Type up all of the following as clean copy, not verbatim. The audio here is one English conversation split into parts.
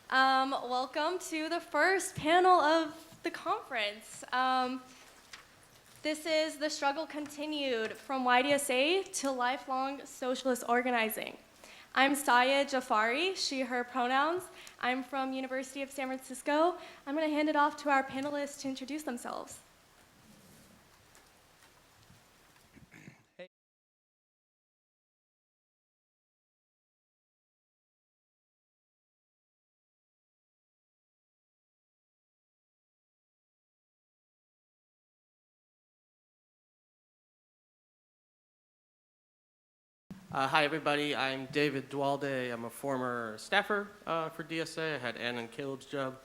Welcome to the first panel of the conference. This is The Struggle Continued, from YDSA to Lifelong Socialist Organizing. I'm Saya Jafari, she, her pronouns. I'm from University of San Francisco. I'm going to hand it off to our panelists to introduce themselves. Hi, everybody. I'm David Duhalde. I'm a former staffer for DSA. I had Ann and Caleb's job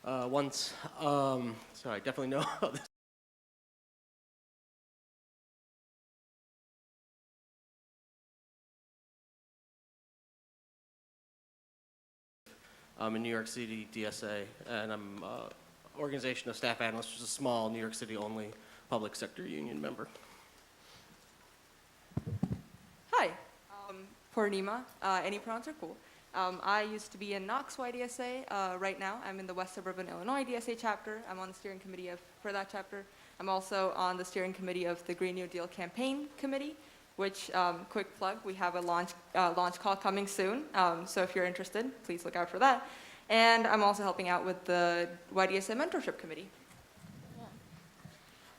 once, so I definitely know how this. I'm in New York City, DSA, and I'm Organization of Staff Analysts, which is a small New York City-only public sector union member. Hi, Poornima. Any pronouns are cool. I used to be in Knox YDSA. Right now, I'm in the West Suburban Illinois DSA chapter. I'm on the steering committee for that chapter. I'm also on the steering committee of the Green New Deal Campaign Committee, which, quick plug, we have a launch call coming soon. So if you're interested, please look out for that. And I'm also helping out with the YDSA Mentorship Committee.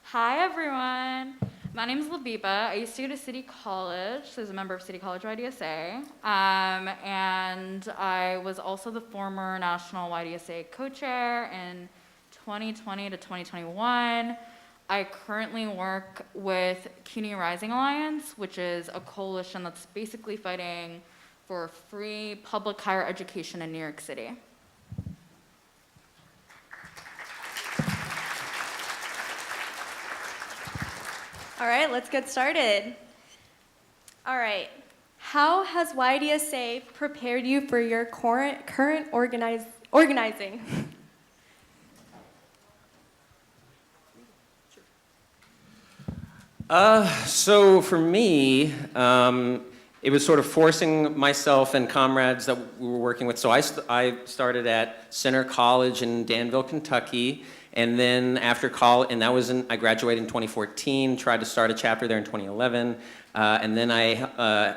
Hi, everyone. My name is Biba. I used to go to City College, so I was a member of City College YDSA. And I was also the former national YDSA co-chair in 2020 to 2021. I currently work with CUNY Rising Alliance, which is a coalition that's basically fighting for free public higher education in New York City. All right, let's get started. All right, how has YDSA prepared you for your current organizing? So for me, it was sort of forcing myself and comrades that we were working with. So I started at Center College in Danville, Kentucky. And then after college, and I graduated in 2014, tried to start a chapter there in 2011. And then I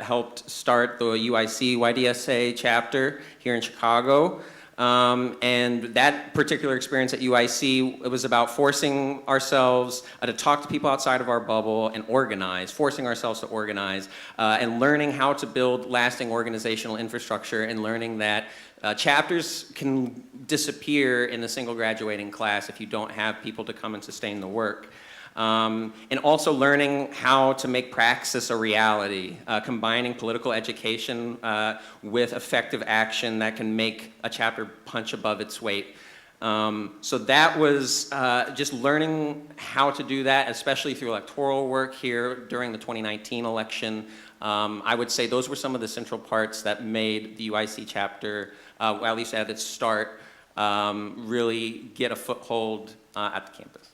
helped start the UIC YDSA chapter here in Chicago. And that particular experience at UIC, it was about forcing ourselves to talk to people outside of our bubble and organize, forcing ourselves to organize, and learning how to build lasting organizational infrastructure, and learning that chapters can disappear in a single graduating class if you don't have people to come and sustain the work. And also learning how to make praxis a reality, combining political education with effective action that can make a chapter punch above its weight. So that was just learning how to do that, especially through electoral work here during the 2019 election. I would say those were some of the central parts that made the UIC chapter, well, at least at its start, really get a foothold at the campus.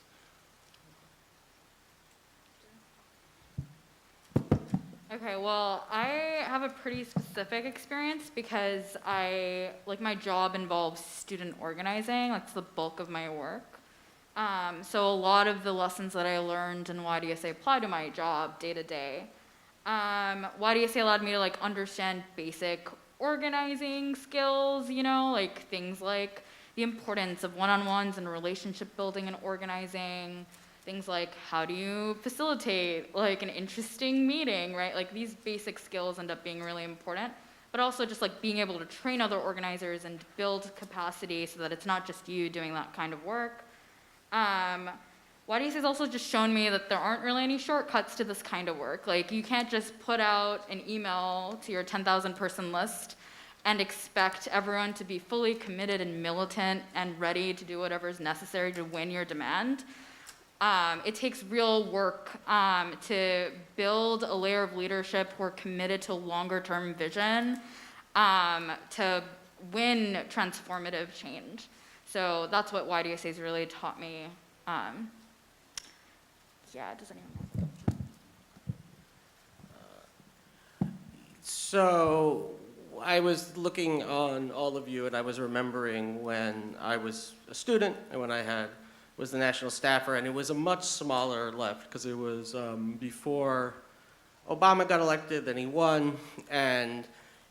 Okay, well, I have a pretty specific experience because my job involves student organizing. That's the bulk of my work. So a lot of the lessons that I learned in YDSA apply to my job day to day. YDSA allowed me to understand basic organizing skills, things like the importance of one-on-ones and relationship building and organizing. Things like how do you facilitate an interesting meeting, right? These basic skills end up being really important, but also just being able to train other organizers and build capacity so that it's not just you doing that kind of work. YDSA has also just shown me that there aren't really any shortcuts to this kind of work. You can't just put out an email to your 10,000 person list and expect everyone to be fully committed and militant and ready to do whatever is necessary to win your demand. It takes real work to build a layer of leadership who are committed to longer-term vision to win transformative change. So that's what YDSA has really taught me. Yeah, does anyone else? So I was looking on all of you, and I was remembering when I was a student and when I was the national staffer, and it was a much smaller left because it was before Obama got elected, then he won, and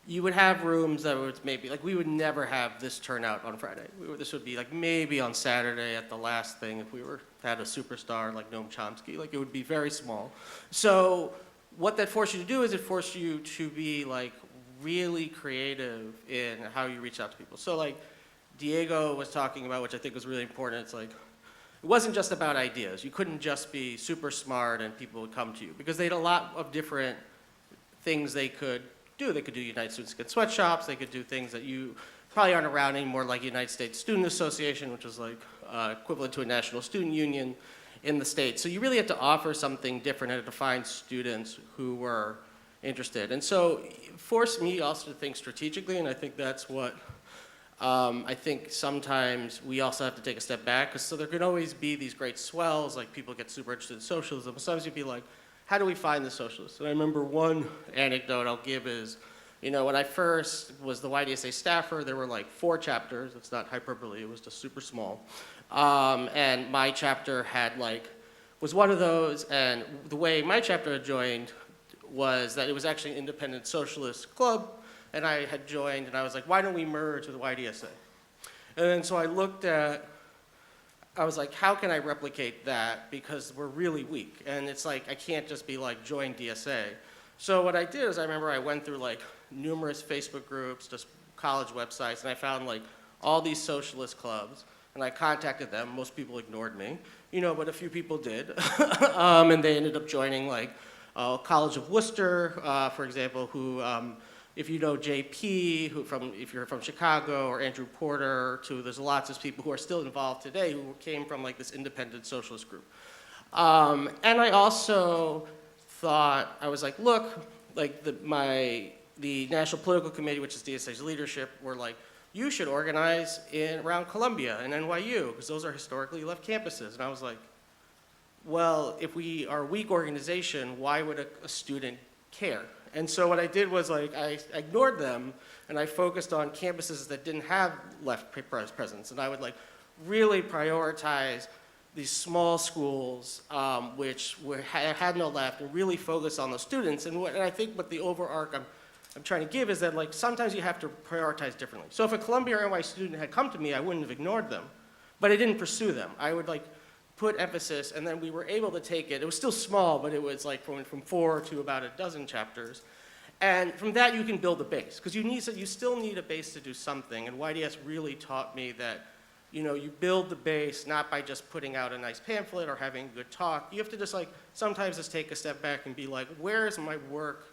you would have rooms that was maybe, like, we would never have this turnout on Friday. This would be like maybe on Saturday at the last thing if we had a superstar like Noam Chomsky. Like, it would be very small. So what that forced you to do is it forced you to be like really creative in how you reach out to people. So like Diego was talking about, which I think was really important, it's like, it wasn't just about ideas. You couldn't just be super smart and people would come to you because they had a lot of different things they could do. They could do United Students Against Sweatshops. They could do things that you probably aren't around anymore, like United States Student Association, which is like equivalent to a national student union in the States. So you really had to offer something different and to find students who were interested. And so it forced me also to think strategically, and I think that's what I think sometimes we also have to take a step back, because so there can always be these great swells, like people get super interested in socialism. Sometimes you'd be like, how do we find the socialists? And I remember one anecdote I'll give is, you know, when I first was the YDSA staffer, there were like 4 chapters. It's not hyperbole, it was just super small. And my chapter was one of those, and the way my chapter had joined was that it was actually an independent socialist club, and I had joined, and I was like, why don't we merge with YDSA? And then so I was like, how can I replicate that? Because we're really weak. And it's like, I can't just be like, join DSA. So what I did is I remember I went through like numerous Facebook groups, just college websites, and I found like all these socialist clubs, and I contacted them. Most people ignored me, you know, but a few people did. And they ended up joining like College of Worcester, for example, who, if you know JP, if you're from Chicago, or Andrew Porter, there's lots of people who are still involved today who came from like this independent socialist group. And I also thought, I was like, look, like the National Political Committee, which is DSA's leadership, were like, you should organize around Columbia and NYU, because those are historically left campuses. And I was like, well, if we are a weak organization, why would a student care? And so what I did was like, I ignored them, and I focused on campuses that didn't have left presence. And I would like really prioritize these small schools which had no left, and really focus on those students. And I think what the overarch I'm trying to give is that like sometimes you have to prioritize differently. So if a Columbia or NYU student had come to me, I wouldn't have ignored them, but I didn't pursue them. I would like put emphasis, and then we were able to take it. It was still small, but it was like from 4 to about a dozen chapters. And from that, you can build a base, because you still need a base to do something. And YDS really taught me that, you know, you build the base not by just putting out a nice pamphlet or having a good talk. You have to just like sometimes just take a step back and be like, where is my work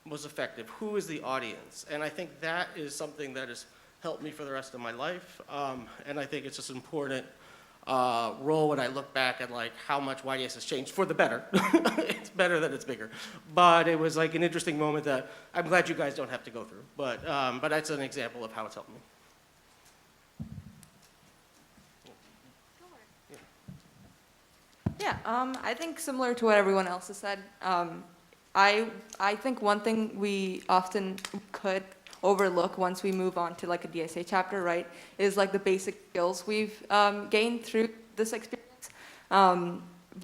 most effective? Who is the audience? And I think that is something that has helped me for the rest of my life. And I think it's just important role when I look back at like how much YDS has changed for the better. It's better that it's bigger. But it was like an interesting moment that I'm glad you guys don't have to go through. But that's an example of how it's helped me. Yeah, I think similar to what everyone else has said, I think one thing we often could overlook once we move on to like a DSA chapter, right, is like the basic skills we've gained through this experience,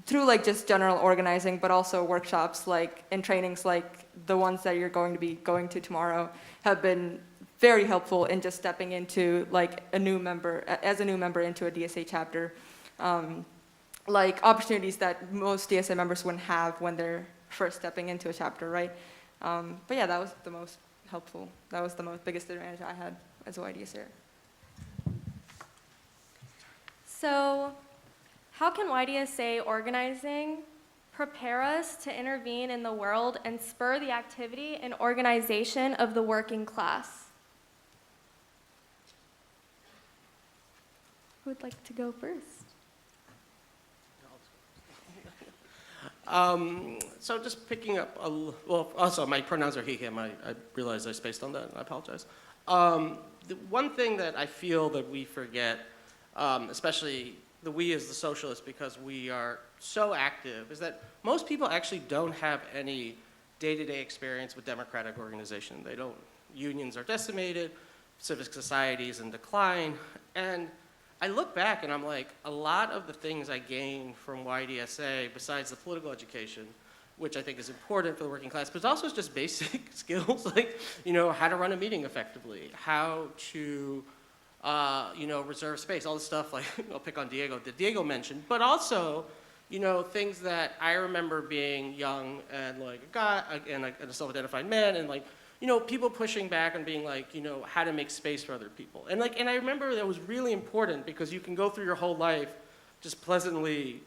through like just general organizing, but also workshops like and trainings like the ones that you're going to be going to tomorrow have been very helpful in just stepping into like as a new member into a DSA chapter. Like opportunities that most DSA members wouldn't have when they're first stepping into a chapter, right? But yeah, that was the most helpful. That was the biggest advantage I had as a YDSA. So how can YDSA organizing prepare us to intervene in the world and spur the activity and organization of the working class? Who would like to go first? So just picking up, well, also my pronouns are he, him. I realized I spaced on that, and I apologize. The one thing that I feel that we forget, especially the we as the socialists, because we are so active, is that most people actually don't have any day-to-day experience with democratic organization. unions are decimated, civic society is in decline, and I look back and I'm like, a lot of the things I gained from YDSA, besides the political education, which I think is important for the working class, but also just basic skills, like, how to run a meeting effectively, how to, reserve space, all this stuff, like, I'll pick on Diego, that Diego mentioned, but also, things that I remember being young and like a guy, and a self-identified man, and like, people pushing back and being like, how to make space for other people. And like, and I remember that was really important because you can go through your whole life just pleasantly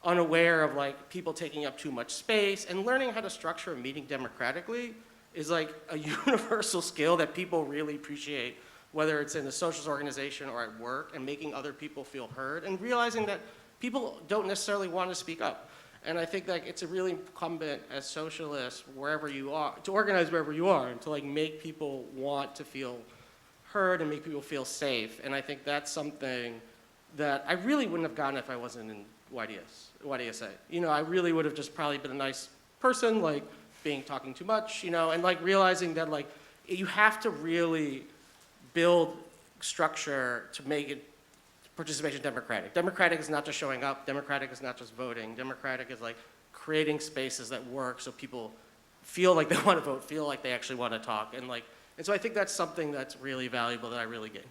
unaware of like people taking up too much space, and learning how to structure a meeting democratically is like a universal skill that people really appreciate, whether it's in a socialist organization or at work, and making other people feel heard, and realizing that people don't necessarily want to speak up. And I think that it's a really incumbent as socialists, wherever you are, to organize wherever you are, and to like make people want to feel heard and make people feel safe. And I think that's something that I really wouldn't have gotten if I wasn't in YDSA. I really would have just probably been a nice person, like talking too much, and like realizing that like you have to really build structure to make it participation democratic. Democratic is not just showing up. Democratic is not just voting. Democratic is like creating spaces that work so people feel like they want to vote, feel like they actually want to talk, and so I think that's something that's really valuable that I really gained.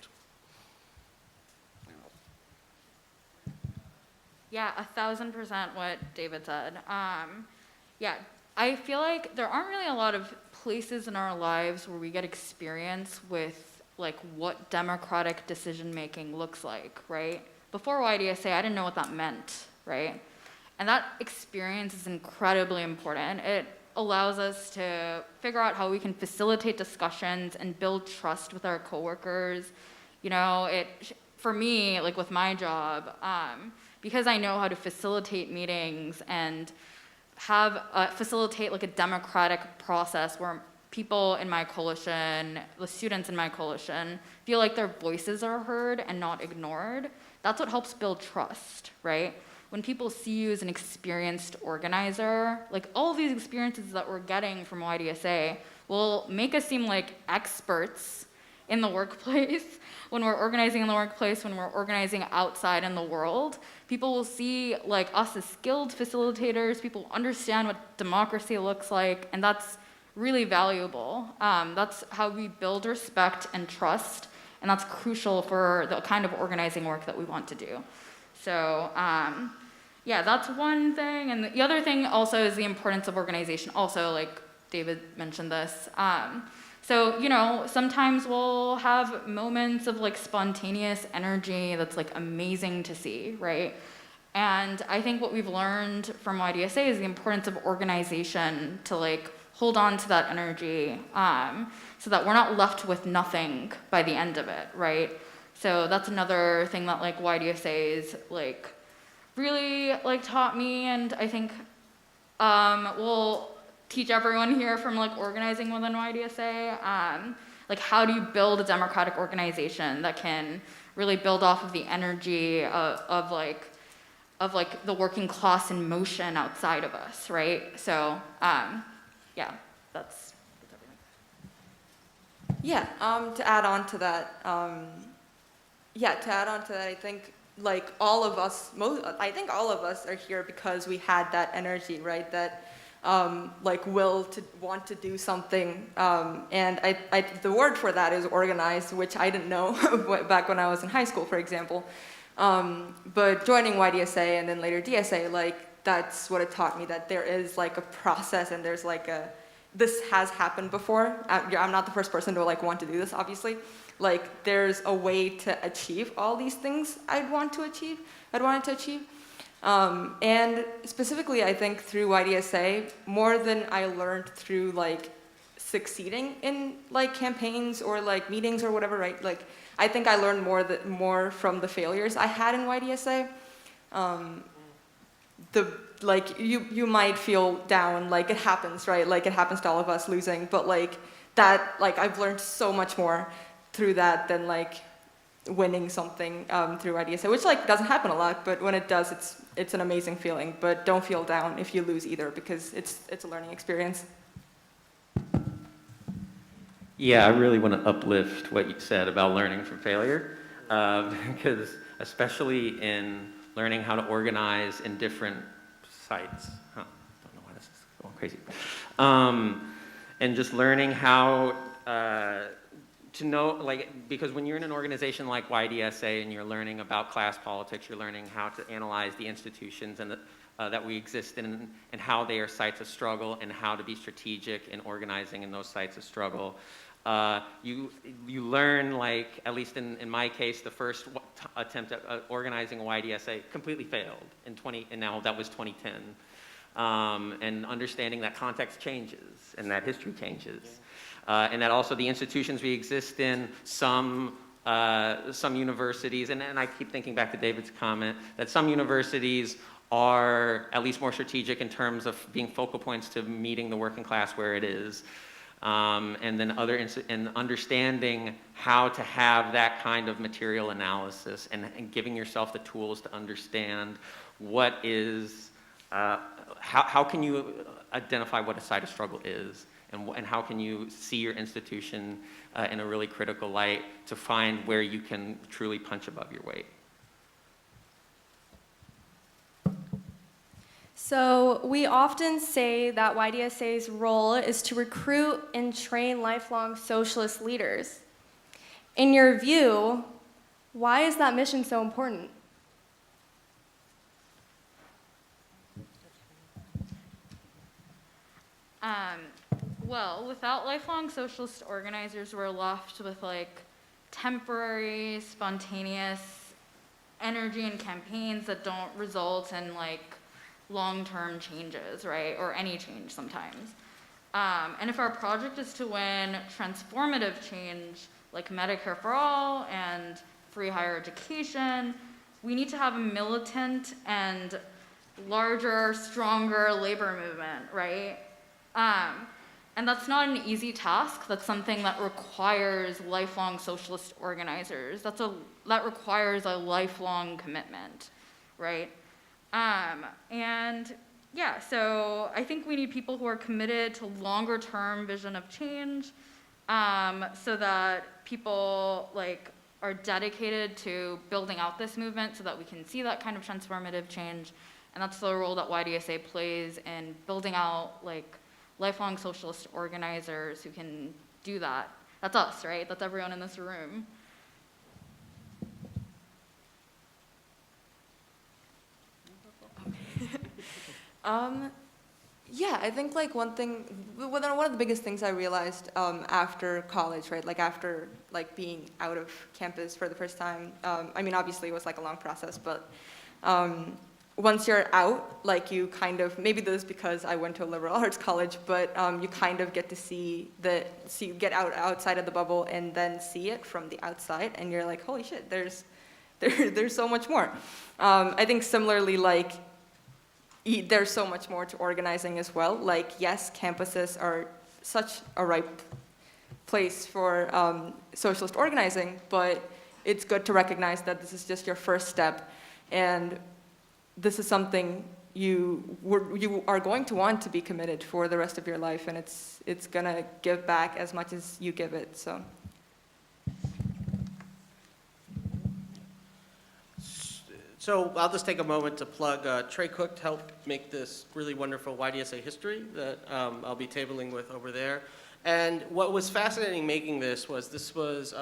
Yeah, 1,000% what David said. Yeah, I feel like there aren't really a lot of places in our lives where we get experience with like what democratic decision making looks like, right? Before YDSA, I didn't know what that meant, right? And that experience is incredibly important. It allows us to figure out how we can facilitate discussions and build trust with our coworkers. For me, like with my job, because I know how to facilitate meetings and facilitate like a democratic process where people in my coalition, the students in my coalition, feel like their voices are heard and not ignored. That's what helps build trust, right? When people see you as an experienced organizer, like all of these experiences that we're getting from YDSA will make us seem like experts in the workplace. When we're organizing in the workplace, when we're organizing outside in the world, people will see like us as skilled facilitators, people understand what democracy looks like, and that's really valuable. That's how we build respect and trust, and that's crucial for the kind of organizing work that we want to do. So yeah, that's one thing. And the other thing also is the importance of organization. Also, like David mentioned this. So, sometimes we'll have moments of like spontaneous energy that's like amazing to see, right? And I think what we've learned from YDSA is the importance of organization to like hold on to that energy so that we're not left with nothing by the end of it, right? So that's another thing that like YDSA is like really like taught me, and I think will teach everyone here from like organizing within YDSA, like how do you build a democratic organization that can really build off of the energy of the working class in motion outside of us, right? So yeah, that's everything. Yeah, to add on to that, I think like all of us, I think all of us are here because we had that energy, right? That like will to want to do something, and the word for that is organized, which I didn't know back when I was in high school, for example. But joining YDSA and then later DSA, like that's what it taught me, that there is like a process and there's like this has happened before. I'm not the first person to like want to do this, obviously. Like there's a way to achieve all these things I'd wanted to achieve. And specifically, I think through YDSA, more than I learned through like succeeding in like campaigns or like meetings or whatever, right? Like I think I learned more from the failures I had in YDSA. You might feel down, like it happens, right? Like it happens to all of us losing, but like that, like I've learned so much more through that than like winning something through YDSA, which like doesn't happen a lot, but when it does, it's an amazing feeling. But don't feel down if you lose either, because it's a learning experience. Yeah, I really want to uplift what you said about learning from failure, because especially in learning how to organize in different sites. Don't know why this is going crazy. And just learning how to know, like, because when you're in an organization like YDSA and you're learning about class politics, you're learning how to analyze the institutions and that we exist in and how they are sites of struggle and how to be strategic in organizing in those sites of struggle. You learn, like, at least in my case, the first attempt at organizing a YDSA completely failed and now that was 2010. And understanding that context changes and that history changes. And that also the institutions we exist in, some universities, and I keep thinking back to David's comment, that some universities are at least more strategic in terms of being focal points to meeting the working class where it is. And then and understanding how to have that kind of material analysis and giving yourself the tools to understand what is, how can you identify what a site of struggle is, and how can you see your institution in a really critical light to find where you can truly punch above your weight. So we often say that YDSA's role is to recruit and train lifelong socialist leaders. In your view, why is that mission so important? Well, without lifelong socialist organizers, we're left with like temporary, spontaneous energy and campaigns that don't result in like long-term changes, right? Or any change sometimes. And if our project is to win transformative change like Medicare for all and free higher education, we need to have a militant and larger, stronger labor movement, right? And that's not an easy task. That's something that requires lifelong socialist organizers. That requires a lifelong commitment, right? And yeah, so I think we need people who are committed to longer term vision of change, so that people like are dedicated to building out this movement so that we can see that kind of transformative change. And that's the role that YDSA plays in building out like lifelong socialist organizers who can do that. That's us, right? That's everyone in this room. Yeah, I think like one of the biggest things I realized after college, right, like after like being out of campus for the first time, I mean, obviously it was like a long process, but once you're out, like you kind of, maybe this is because I went to a liberal arts college, but you kind of get to get outside of the bubble and then see it from the outside, and you're like, holy shit, there's so much more. I think similarly, like, there's so much more to organizing as well. Like, yes, campuses are such a ripe place for socialist organizing, but it's good to recognize that this is just your first step, and this is something you are going to want to be committed for the rest of your life, and it's gonna give back as much as you give it. So I'll just take a moment to plug Trey Cook helped make this really wonderful YDSA history that I'll be tabling with over there. And what was fascinating making this was this is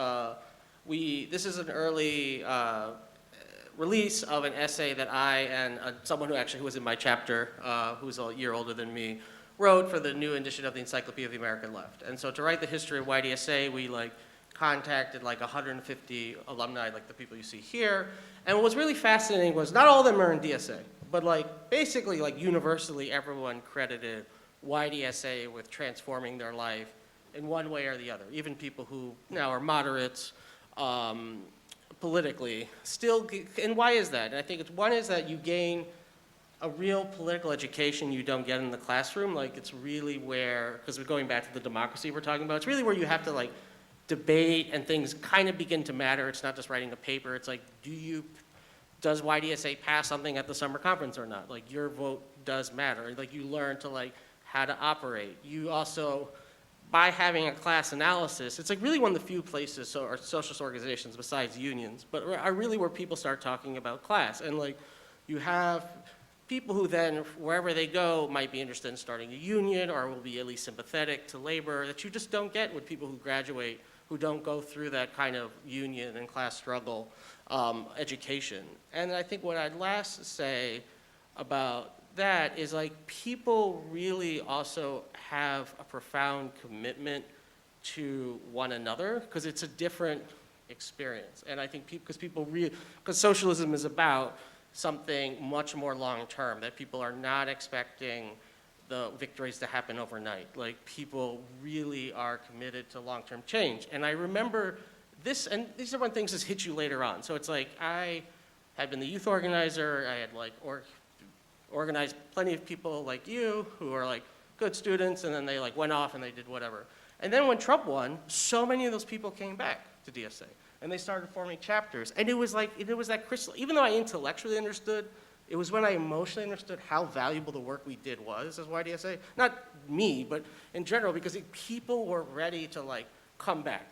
an early release of an essay that I and someone who was in my chapter, who's a year older than me, wrote for the new edition of the Encyclopedia of the American Left. And so to write the history of YDSA, we contacted 150 alumni, like the people you see here. And what was really fascinating was not all of them are in DSA, but basically universally everyone credited YDSA with transforming their life in one way or the other. Even people who now are moderates politically still, and why is that? And I think one is that you gain a real political education you don't get in the classroom. It's really where, because we're going back to the democracy we're talking about, it's really where you have to debate and things kind of begin to matter. It's not just writing a paper. It's does YDSA pass something at the summer conference or not? Your vote does matter. You learn to how to operate. You also by having a class analysis, it's like really one of the few places, or socialist organizations besides unions, but are really where people start talking about class. And like, you have people who then, wherever they go, might be interested in starting a union or will be at least sympathetic to labor, that you just don't get with people who graduate, who don't go through that kind of union and class struggle education. And I think what I'd last say about that is like people really also have a profound commitment to one another because it's a different experience. And I think because socialism is about something much more long-term, that people are not expecting the victories to happen overnight. Like people really are committed to long-term change. And I remember this, and these are when things just hit you later on. So it's like I had been the youth organizer, I had like organized plenty of people like you who are like good students, and then they like went off and they did whatever. And then when Trump won, so many of those people came back to DSA. And they started forming chapters. And it was like, it was that crystal, even though I intellectually understood, it was when I emotionally understood how valuable the work we did was as YDSA. Not me, but in general, because people were ready to like come back.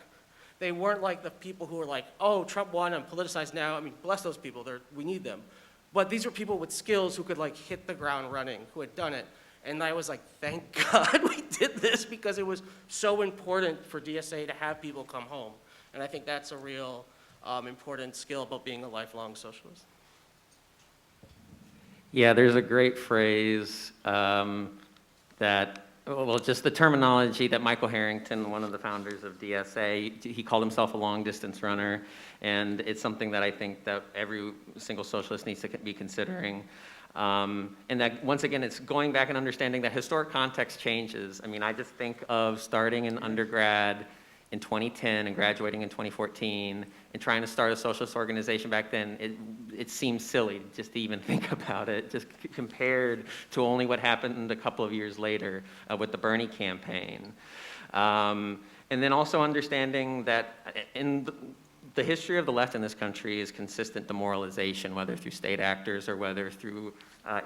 They weren't like the people who were like, oh, Trump won, I'm politicized now. I mean, bless those people, we need them. But these were people with skills who could like hit the ground running, who had done it. And I was like, thank God we did this because it was so important for DSA to have people come home. And I think that's a real important skill about being a lifelong socialist. Yeah, there's a great phrase that, well, just the terminology that Michael Harrington, one of the founders of DSA, he called himself a long-distance runner, and it's something that I think that every single socialist needs to be considering. And that, once again, it's going back and understanding that historic context changes. I mean, I just think of starting in undergrad in 2010 and graduating in 2014 and trying to start a socialist organization back then. It seems silly just to even think about it, just compared to only what happened a couple of years later with the Bernie campaign. And then also understanding that in the history of the left in this country is consistent demoralization, whether through state actors or whether through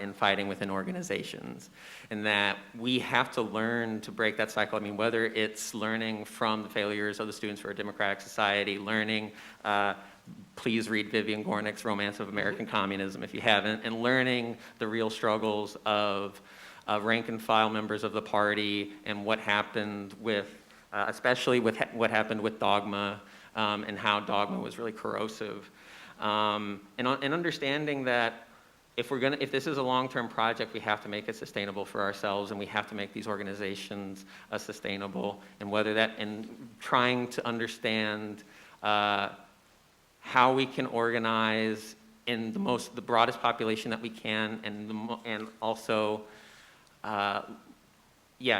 infighting within organizations. And that we have to learn to break that cycle. I mean, whether it's learning from the failures of the Students for a Democratic Society, learning, please read Vivian Gornick's Romance of American Communism if you haven't, and learning the real struggles of rank and file members of the party and what happened with, especially with what happened with dogma, and how dogma was really corrosive. And understanding that if this is a long-term project, we have to make it sustainable for ourselves, and we have to make these organizations sustainable, and trying to understand how we can organize in the broadest population that we can, and also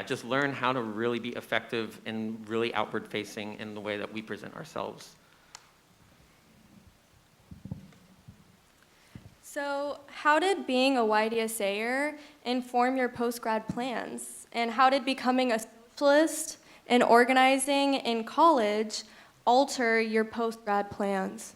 just learn how to really be effective and really outward-facing in the way that we present ourselves. So how did being a YDSAer inform your post-grad plans? And how did becoming a socialist and organizing in college alter your post-grad plans?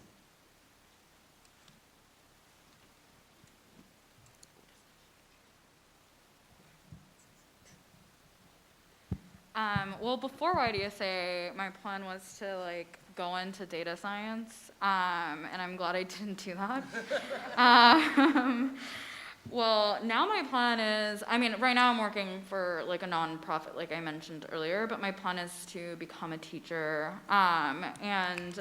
Well, before YDSA, my plan was to like go into data science, and I'm glad I didn't do that. Well, now my plan is, I mean, right now I'm working for like a nonprofit, like I mentioned earlier, but my plan is to become a teacher, and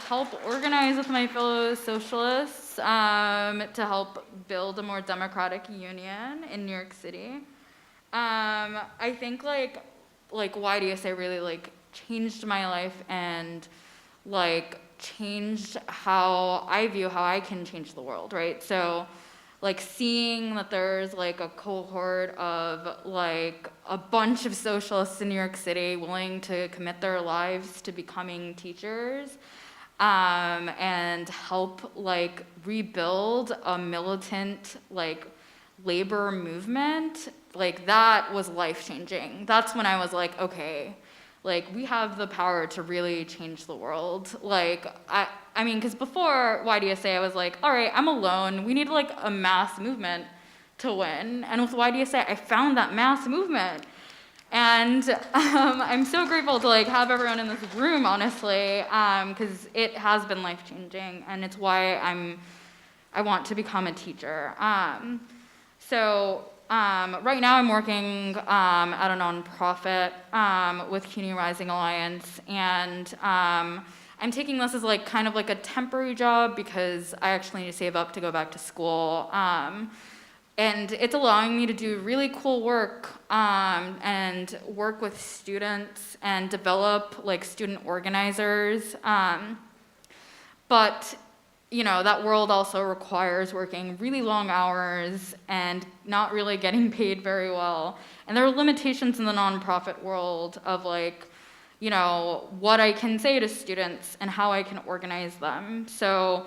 help organize with my fellow socialists, to help build a more democratic union in New York City. I think like YDSA really like changed my life and like changed how I can change the world, right? So like seeing that there's like a cohort of like a bunch of socialists in New York City willing to commit their lives to becoming teachers, and help like rebuild a militant like labor movement, like that was life-changing. That's when I was like, okay, like we have the power to really change the world. Like, I mean, because before YDSA, I was like, all right, I'm alone. We need like a mass movement to win. And with YDSA, I found that mass movement. And I'm so grateful to like have everyone in this room, honestly, because it has been life-changing, and it's why I want to become a teacher. Right now I'm working at a nonprofit with CUNY Rising Alliance, and I'm taking this as like kind of like a temporary job because I actually need to save up to go back to school. And it's allowing me to do really cool work and work with students and develop like student organizers. But you know, that world also requires working really long hours and not really getting paid very well. And there are limitations in the nonprofit world of like, you know, what I can say to students and how I can organize them. So,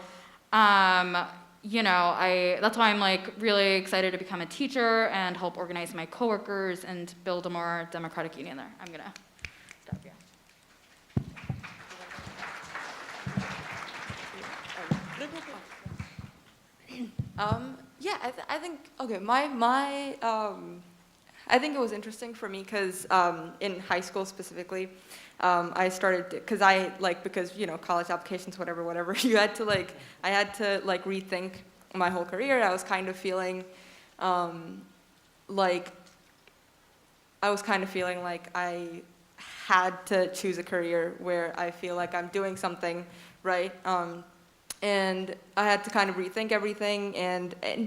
you know, that's why I'm like really excited to become a teacher and help organize my coworkers and build a more democratic union there. I'm gonna stop here. Yeah, I think, okay, I think it was interesting for me because in high school specifically, I started, because, you know, college applications, whatever, I had to rethink my whole career. I was kind of feeling like I had to choose a career where I feel like I'm doing something right. And I had to kind of rethink everything,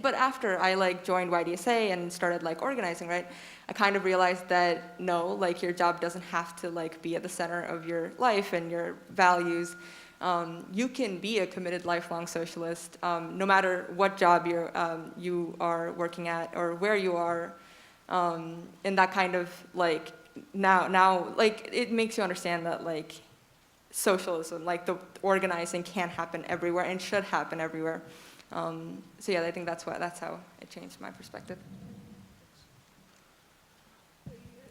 but after I like joined YDSA and started like organizing, right, I kind of realized that no, like your job doesn't have to like be at the center of your life and your values. You can be a committed lifelong socialist, no matter what job you are working at or where you are, and that kind of like now like it makes you understand that like socialism, like the organizing can happen everywhere and should happen everywhere. So yeah, I think that's how it changed my perspective.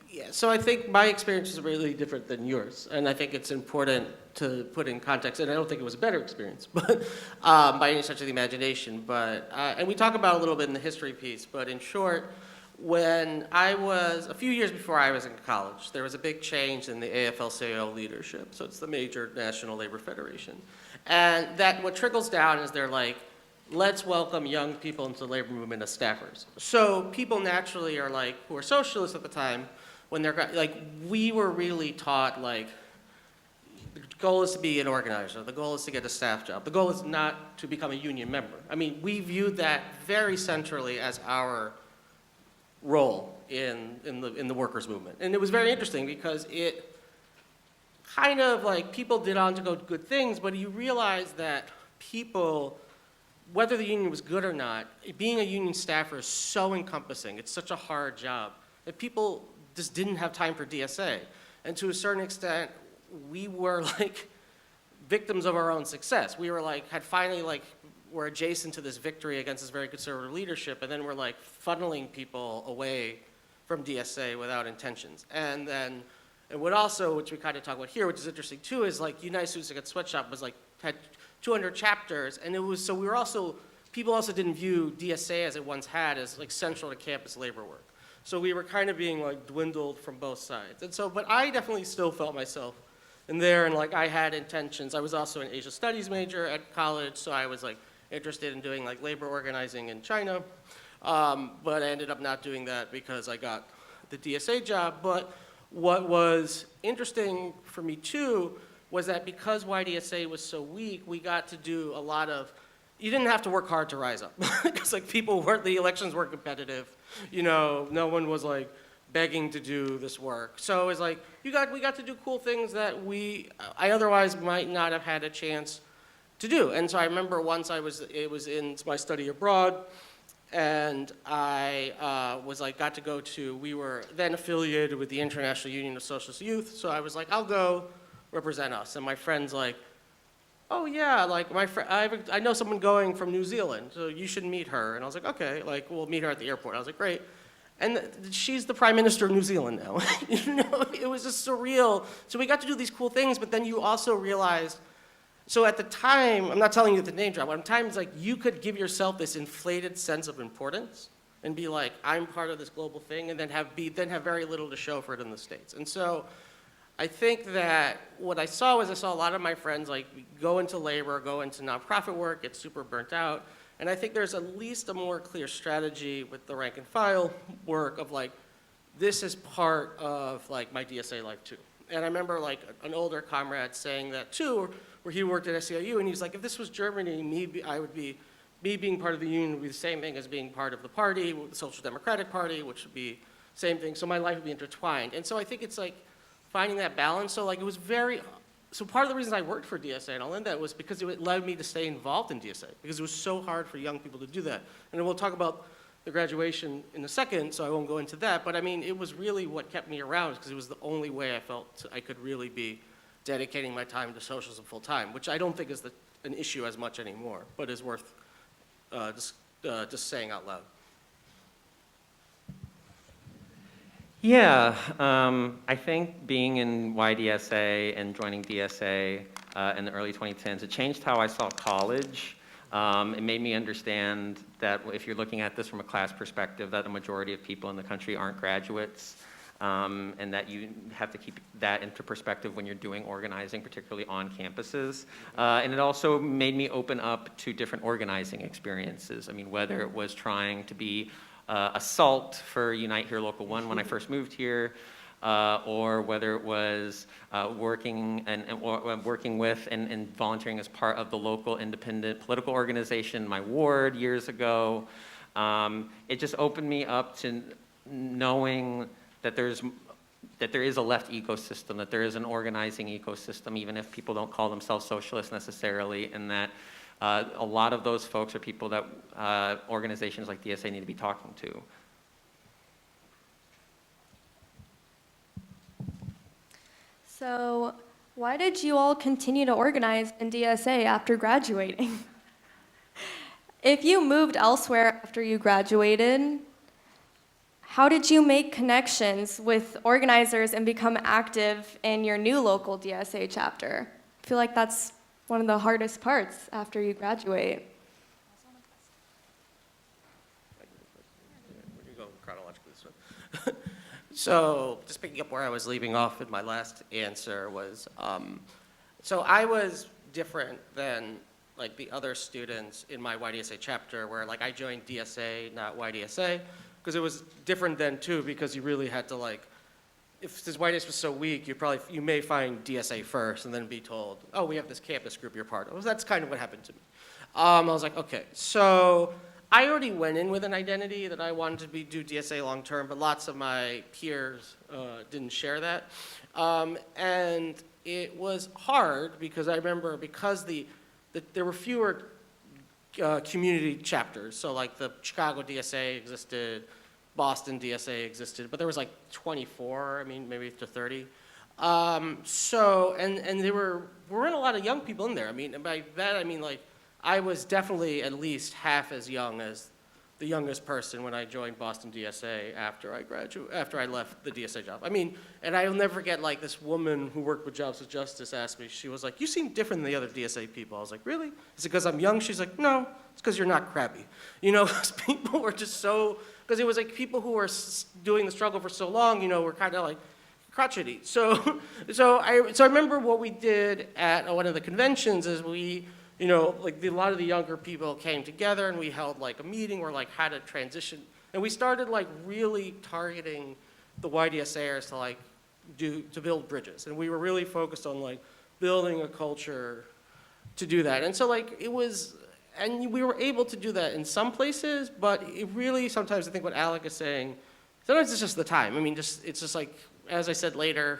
Yeah, so I think my experience is really different than yours, and I think it's important to put in context, and I don't think it was a better experience, but by any stretch of the imagination, but, and we talk about a little bit in the history piece, but in short, when a few years before I was in college, there was a big change in the AFL-CIO leadership. So it's the major national labor federation. And that what trickles down is they're like, let's welcome young people into the labor movement as staffers. So people naturally are like, who are socialists at the time, when they're like, we were really taught like, the goal is to be an organizer. The goal is to get a staff job. The goal is not to become a union member. I mean, we viewed that very centrally as our role in the workers' movement. And it was very interesting because it kind of like people did on to go good things, but you realize that people, whether the union was good or not, being a union staffer is so encompassing. It's such a hard job that people just didn't have time for DSA. And to a certain extent, we were like victims of our own success. We were like, we're adjacent to this victory against this very conservative leadership, and then we're like funneling people away from DSA without intentions. And what also, which we kind of talk about here, which is interesting too, is like United Students Against Sweatshop had 200 chapters, and it was, so we were also, people also didn't view DSA as it once had as like central to campus labor work. So we were kind of being like dwindled from both sides. And so, but I definitely still felt myself in there, and like I had intentions. I was also an Asia Studies major at college, so I was like interested in doing like labor organizing in China, but I ended up not doing that because I got the DSA job. But what was interesting for me too was that because YDSA was so weak, we got to do a lot of, you didn't have to work hard to rise up because like the elections weren't competitive, you know, no one was like begging to do this work. So it was like, we got to do cool things that I otherwise might not have had a chance to do. And so I remember once it was in my study abroad, and I got to go to, we were then affiliated with the International Union of Socialist Youth, so I was like, I'll go represent us. And my friend's like, oh yeah, like I know someone going from New Zealand, so you should meet her. And I was like, okay, like we'll meet her at the airport. I was like, great. And she's the Prime Minister of New Zealand now. You know, it was just surreal. So we got to do these cool things, but then you also realized, so at the time, I'm not telling you the name drop, but at the time it's like you could give yourself this inflated sense of importance and be like, I'm part of this global thing, and then have very little to show for it in the States. And so I think that what I saw was I saw a lot of my friends like go into labor, go into nonprofit work, get super burnt out. And I think there's at least a more clear strategy with the rank and file work of like, this is part of like my DSA life too. And I remember like an older comrade saying that too, where he worked at SEIU, and he's like, if this was Germany, me being part of the union would be the same thing as being part of the party, the Social Democratic Party, which would be same thing. So my life would be intertwined. And so I think it's like finding that balance. So like it was so part of the reason I worked for DSA, and I'll end that, was because it led me to stay involved in DSA, because it was so hard for young people to do that. And we'll talk about the graduation in a second, so I won't go into that. But I mean, it was really what kept me around, because it was the only way I felt I could really be dedicating my time to socialism full time, which I don't think is an issue as much anymore, but is worth just saying out loud. Yeah, I think being in YDSA and joining DSA in the early 2010s, it changed how I saw college. It made me understand that if you're looking at this from a class perspective, that the majority of people in the country aren't graduates, and that you have to keep that into perspective when you're doing organizing, particularly on campuses. And it also made me open up to different organizing experiences. I mean, whether it was trying to be a SALT for Unite Here Local 1 when I first moved here, or whether it was working with and volunteering as part of the local independent political organization in my ward years ago. It just opened me up to knowing that there is a left ecosystem, that there is an organizing ecosystem, even if people don't call themselves socialists necessarily, and that a lot of those folks are people that organizations like DSA need to be talking to. So why did you all continue to organize in DSA after graduating? If you moved elsewhere after you graduated, how did you make connections with organizers and become active in your new local DSA chapter? I feel like that's one of the hardest parts after you graduate. Where do you go chronologically this one? So just picking up where I was leaving off in my last answer was, so I was different than like the other students in my YDSA chapter, where like I joined DSA, not YDSA, because it was different then too, because you really had to like, if this YDSA was so weak, you may find DSA first and then be told, oh, we have this campus group you're part of. Well, that's kind of what happened to me. I was like, okay, so I already went in with an identity that I wanted to do DSA long term, but lots of my peers didn't share that. And it was hard because I remember there were fewer community chapters. So like the Chicago DSA existed, Boston DSA existed, but there was like 24, I mean, maybe to 30. And there weren't a lot of young people in there. I mean, and by that I mean like, I was definitely at least half as young as the youngest person when I joined Boston DSA after I left the DSA job. I mean, and I'll never forget like this woman who worked with Jobs with Justice asked me, she was like, you seem different than the other DSA people. I was like, really? Is it because I'm young? She's like, no, it's because you're not crabby. You know, people were just so, because it was like people who were doing the struggle for so long, you know, were kind of like crotchety. So I remember what we did at one of the conventions is you know, like a lot of the younger people came together and we held like a meeting where like how to transition. And we started like really targeting the YDSAers to like to build bridges. And we were really focused on like building a culture to do that. And so like and we were able to do that in some places, but it really sometimes I think what Alec is saying, sometimes it's just the time. I mean, it's just like, as I said earlier,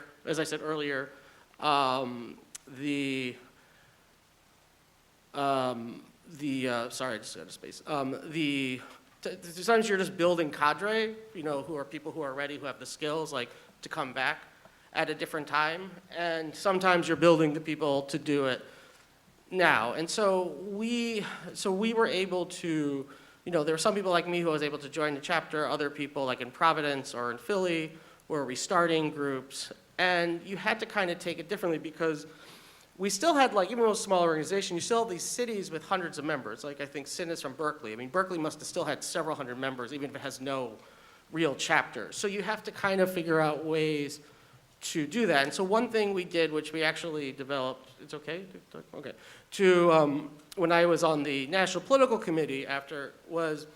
sorry, I just got a space. Sometimes you're just building cadre, you know, who are people who are ready, who have the skills, like, to come back at a different time. And sometimes you're building the people to do it now. And so we were able to, you know, there were some people like me who was able to join the chapter, other people like in Providence or in Philly were restarting groups. And you had to kind of take it differently because we still had, like, even though it was a small organization, you still have these cities with hundreds of members. Like, I think Sin is from Berkeley. I mean, Berkeley must have still had several hundred members, even if it has no real chapter. So you have to kind of figure out ways to do that. And so one thing we did, which we actually developed, it's okay? Okay. When I was on the National Political Committee after was,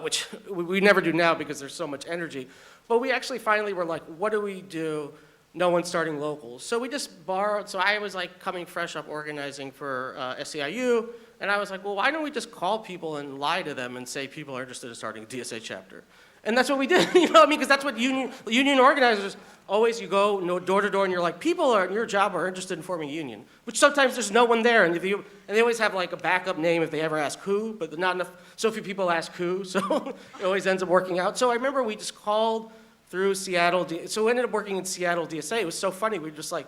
which we never do now because there's so much energy, but we actually finally were like, what do we do? No one's starting locals. So we just borrowed, so I was like coming fresh up organizing for SEIU, and I was like, well, why don't we just call people and lie to them and say people are interested in starting a DSA chapter? And that's what we did, you know what I mean? Because that's what union organizers, always you go door to door and you're like, people in your job are interested in forming a union, which sometimes there's no one there, and they always have like a backup name if they ever ask who, but not enough, so few people ask who, so it always ends up working out. So I remember we just called through Seattle, so we ended up working in Seattle DSA. It was so funny, we just like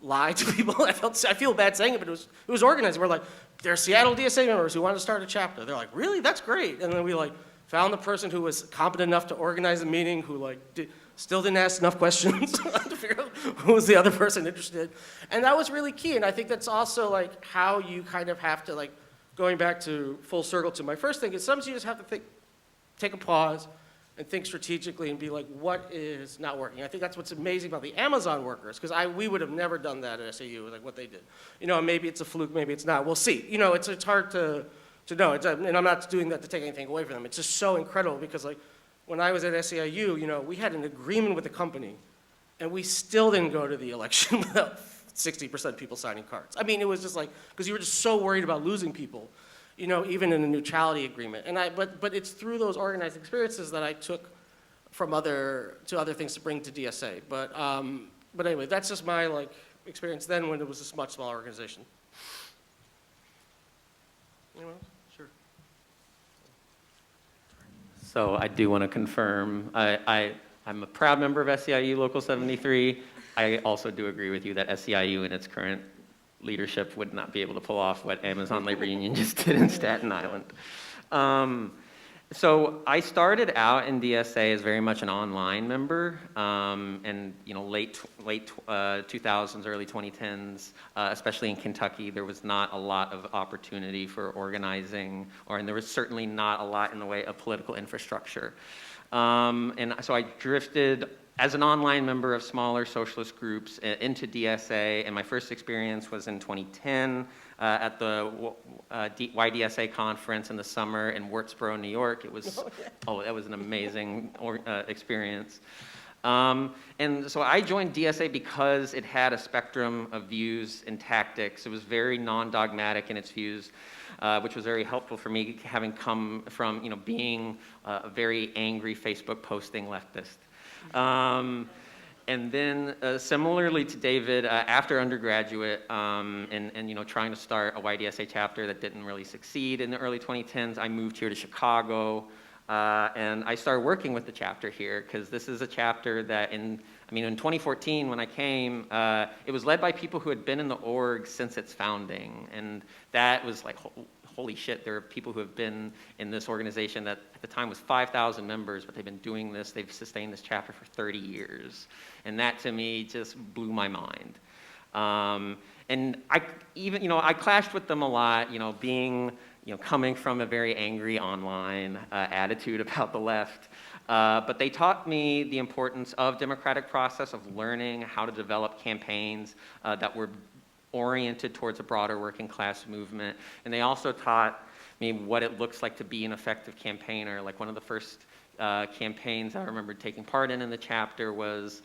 lied to people. I feel bad saying it, but it was organized. We're like, there are Seattle DSA members who want to start a chapter. They're like, really? That's great. And then we like found the person who was competent enough to organize a meeting, who like still didn't ask enough questions to figure out who was the other person interested. And that was really key. And I think that's also like how you kind of have to, like, going back to full circle to my first thing, is sometimes you just have to take a pause and think strategically and be like, what is not working? I think that's what's amazing about the Amazon workers, because we would have never done that at SEIU, like what they did. You know, maybe it's a fluke, maybe it's not. We'll see. You know, it's hard to know. And I'm not doing that to take anything away from them. It's just so incredible because, like, when I was at SEIU, you know, we had an agreement with the company, and we still didn't go to the election without 60% people signing cards. I mean, it was just like, because you were just so worried about losing people, you know, even in a neutrality agreement. But it's through those organized experiences that I took from other things to bring to DSA. But anyway, that's just my, like, experience then when it was a much smaller organization. Anyone else? Sure. So I do want to confirm, I'm a proud member of SEIU Local 73. I also do agree with you that SEIU in its current leadership would not be able to pull off what Amazon Labor Union just did in Staten Island. So I started out in DSA as very much an online member, and you know, late 2000s, early 2010s, especially in Kentucky, there was not a lot of opportunity for organizing, and there was certainly not a lot in the way of political infrastructure. And so I drifted as an online member of smaller socialist groups into DSA, and my first experience was in 2010 at the YDSA conference in the summer in Wurtsboro, New York. It was, that was an amazing experience. And so I joined DSA because it had a spectrum of views and tactics. It was very non-dogmatic in its views, which was very helpful for me, having come from, you know, being a very angry Facebook posting leftist. And then similarly to David, after undergraduate and you know, trying to start a YDSA chapter that didn't really succeed in the early 2010s, I moved here to Chicago and I started working with the chapter here, because this is a chapter that in 2014 when I came, it was led by people who had been in the org since its founding, and that was like, holy shit, there are people who have been in this organization that at the time was 5,000 members, but they've been doing this, they've sustained this chapter for 30 years. And that to me just blew my mind. And I clashed with them a lot, you know, coming from a very angry online attitude about the left. But they taught me the importance of democratic process, of learning how to develop campaigns that were oriented towards a broader working class movement. And they also taught me what it looks like to be an effective campaigner. Like one of the first campaigns I remember taking part in the chapter was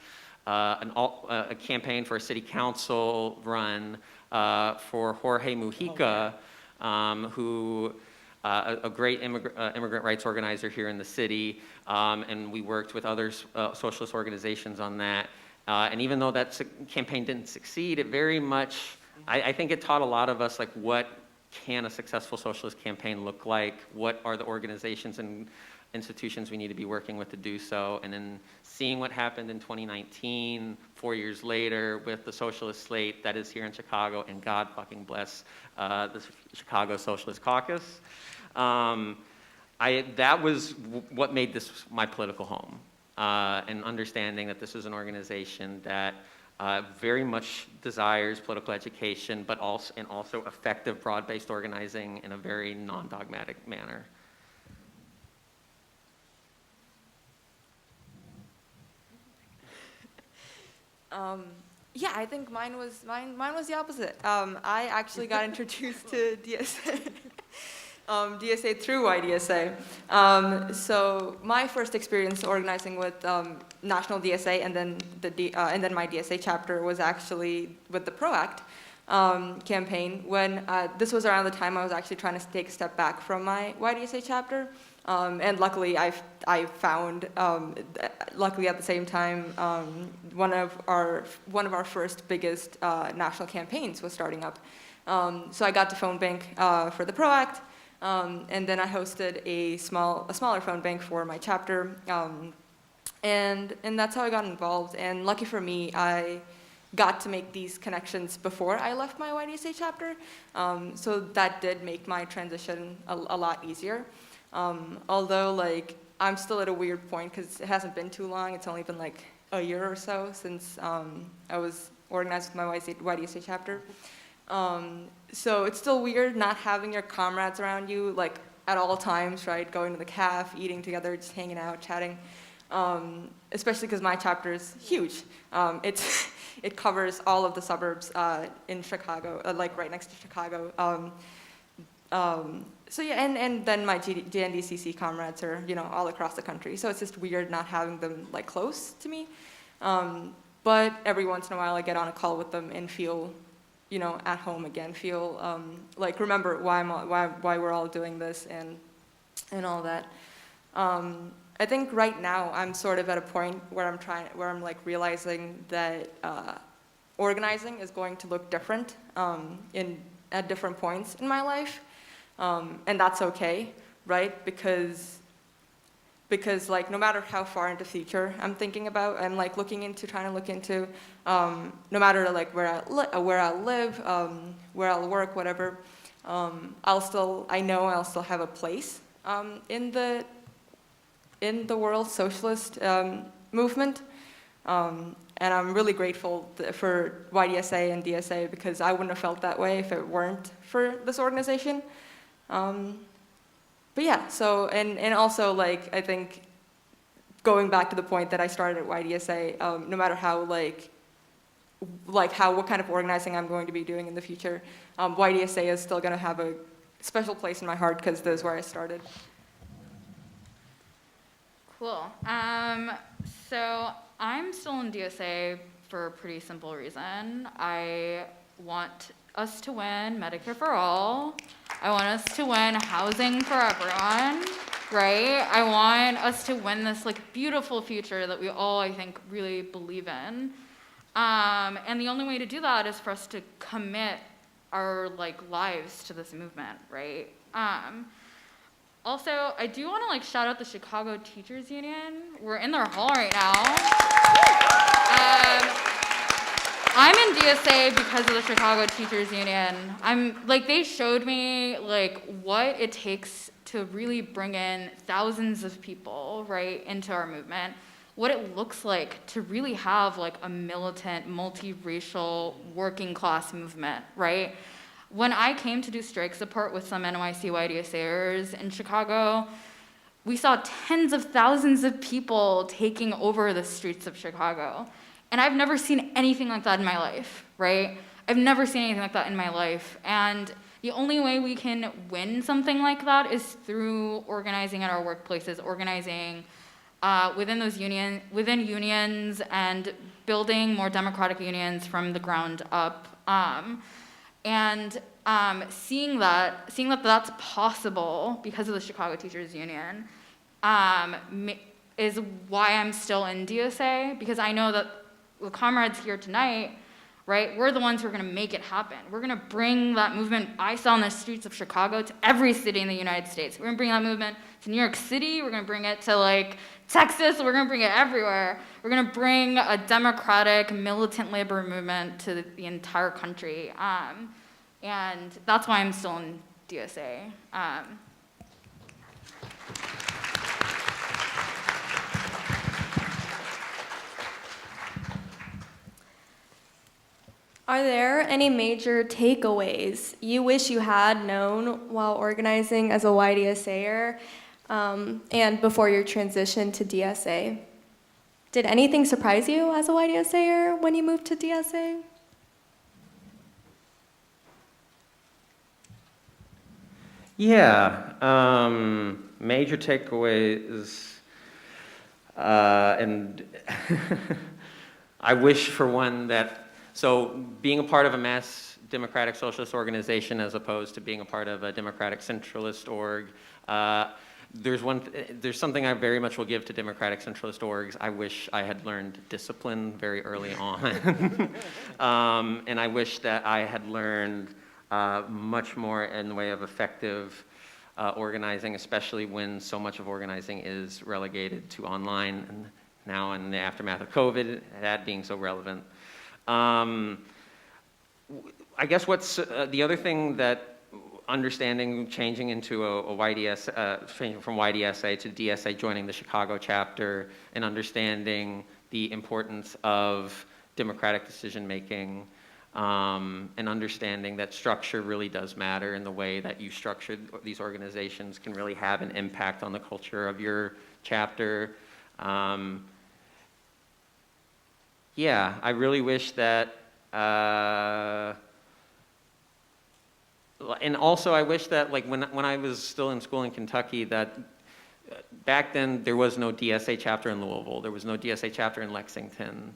a campaign for a city council run for Jorge Mujica, who a great immigrant rights organizer here in the city, and we worked with other socialist organizations on that. And even though that campaign didn't succeed, it very much, I think it taught a lot of us, like, what can a successful socialist campaign look like? What are the organizations and institutions we need to be working with to do so? And then seeing what happened in 2019, 4 years later, with the socialist slate that is here in Chicago, and God fucking bless the Chicago Socialist Caucus. That was what made this my political home. And understanding that this is an organization that very much desires political education, but also effective broad-based organizing in a very non-dogmatic manner. Yeah, I think mine was the opposite. I actually got introduced to DSA, DSA through YDSA. So my first experience organizing with national DSA and then my DSA chapter was actually with the PRO Act campaign. When this was around the time I was actually trying to take a step back from my YDSA chapter. And luckily, I found, luckily at the same time, one of our first biggest national campaigns was starting up. So I got to phone bank for the PRO Act, and then I hosted a smaller phone bank for my chapter, and that's how I got involved. And lucky for me, I got to make these connections before I left my YDSA chapter, so that did make my transition a lot easier. Although, like, I'm still at a weird point because it hasn't been too long. It's only been like a year or so since I was organized with my YDSA chapter. So it's still weird not having your comrades around you, like, at all times, right? Going to the caf, eating together, just hanging out, chatting. Especially because my chapter is huge. It covers all of the suburbs in Chicago, like right next to Chicago. So yeah, and then my JNDCC comrades are, all across the country. So it's just weird not having them like close to me. But every once in a while I get on a call with them and feel, at home again. Feel like remember why we're all doing this and all that. I think right now I'm sort of at a point where I'm like realizing that organizing is going to look different at different points in my life. And that's okay, right? Because like no matter how far into the future I'm thinking about, I'm like trying to look into, no matter like where I live, where I'll work, whatever, I know I'll still have a place in the world socialist movement. And I'm really grateful for YDSA and DSA because I wouldn't have felt that way if it weren't for this organization. But yeah, so, and also, like, I think going back to the point that I started at YDSA, no matter how, what kind of organizing I'm going to be doing in the future, YDSA is still going to have a special place in my heart because this is where I started. Cool. So I'm still in DSA for a pretty simple reason. I want us to win Medicare for all. I want us to win housing for everyone, right? I want us to win this like beautiful future that we all, I think, really believe in. And the only way to do that is for us to commit our lives to this movement, right? Also, I do want to shout out the Chicago Teachers Union. We're in their hall right now. I'm in DSA because of the Chicago Teachers Union. They showed me what it takes to really bring in thousands of people, right, into our movement. What it looks like to really have a militant, multiracial, working class movement, right? When I came to do strike support with some NYC YDSAers in Chicago, we saw tens of thousands of people taking over the streets of Chicago. And I've never seen anything like that in my life, right? I've never seen anything like that in my life. And the only way we can win something like that is through organizing at our workplaces, organizing within unions and building more democratic unions from the ground up. And seeing that that's possible because of the Chicago Teachers Union is why I'm still in DSA, because I know that the comrades here tonight, right, we're the ones who are going to make it happen. We're going to bring that movement I saw on the streets of Chicago to every city in the United States. We're going to bring that movement to New York City. We're going to bring it to Texas. We're going to bring it everywhere. We're going to bring a democratic, militant labor movement to the entire country. And that's why I'm still in DSA. Are there any major takeaways you wish you had known while organizing as a YDSAer and before your transition to DSA? Did anything surprise you as a YDSAer when you moved to DSA? Yeah, major takeaways, and I wish for one that, so being a part of a mass democratic socialist organization as opposed to being a part of a democratic centralist org, there's something I very much will give to democratic centralist orgs. I wish I had learned discipline very early on. And I wish that I had learned much more in the way of effective organizing, especially when so much of organizing is relegated to online, and now in the aftermath of COVID, that being so relevant. I guess what's the other thing that understanding changing into a changing from YDSA to DSA, joining the Chicago chapter, and understanding the importance of democratic decision-making, and understanding that structure really does matter, and the way that you structure these organizations can really have an impact on the culture of your chapter. Yeah, I really wish that, and also I wish that, like, when I was still in school in Kentucky, that back then there was no DSA chapter in Louisville, there was no DSA chapter in Lexington.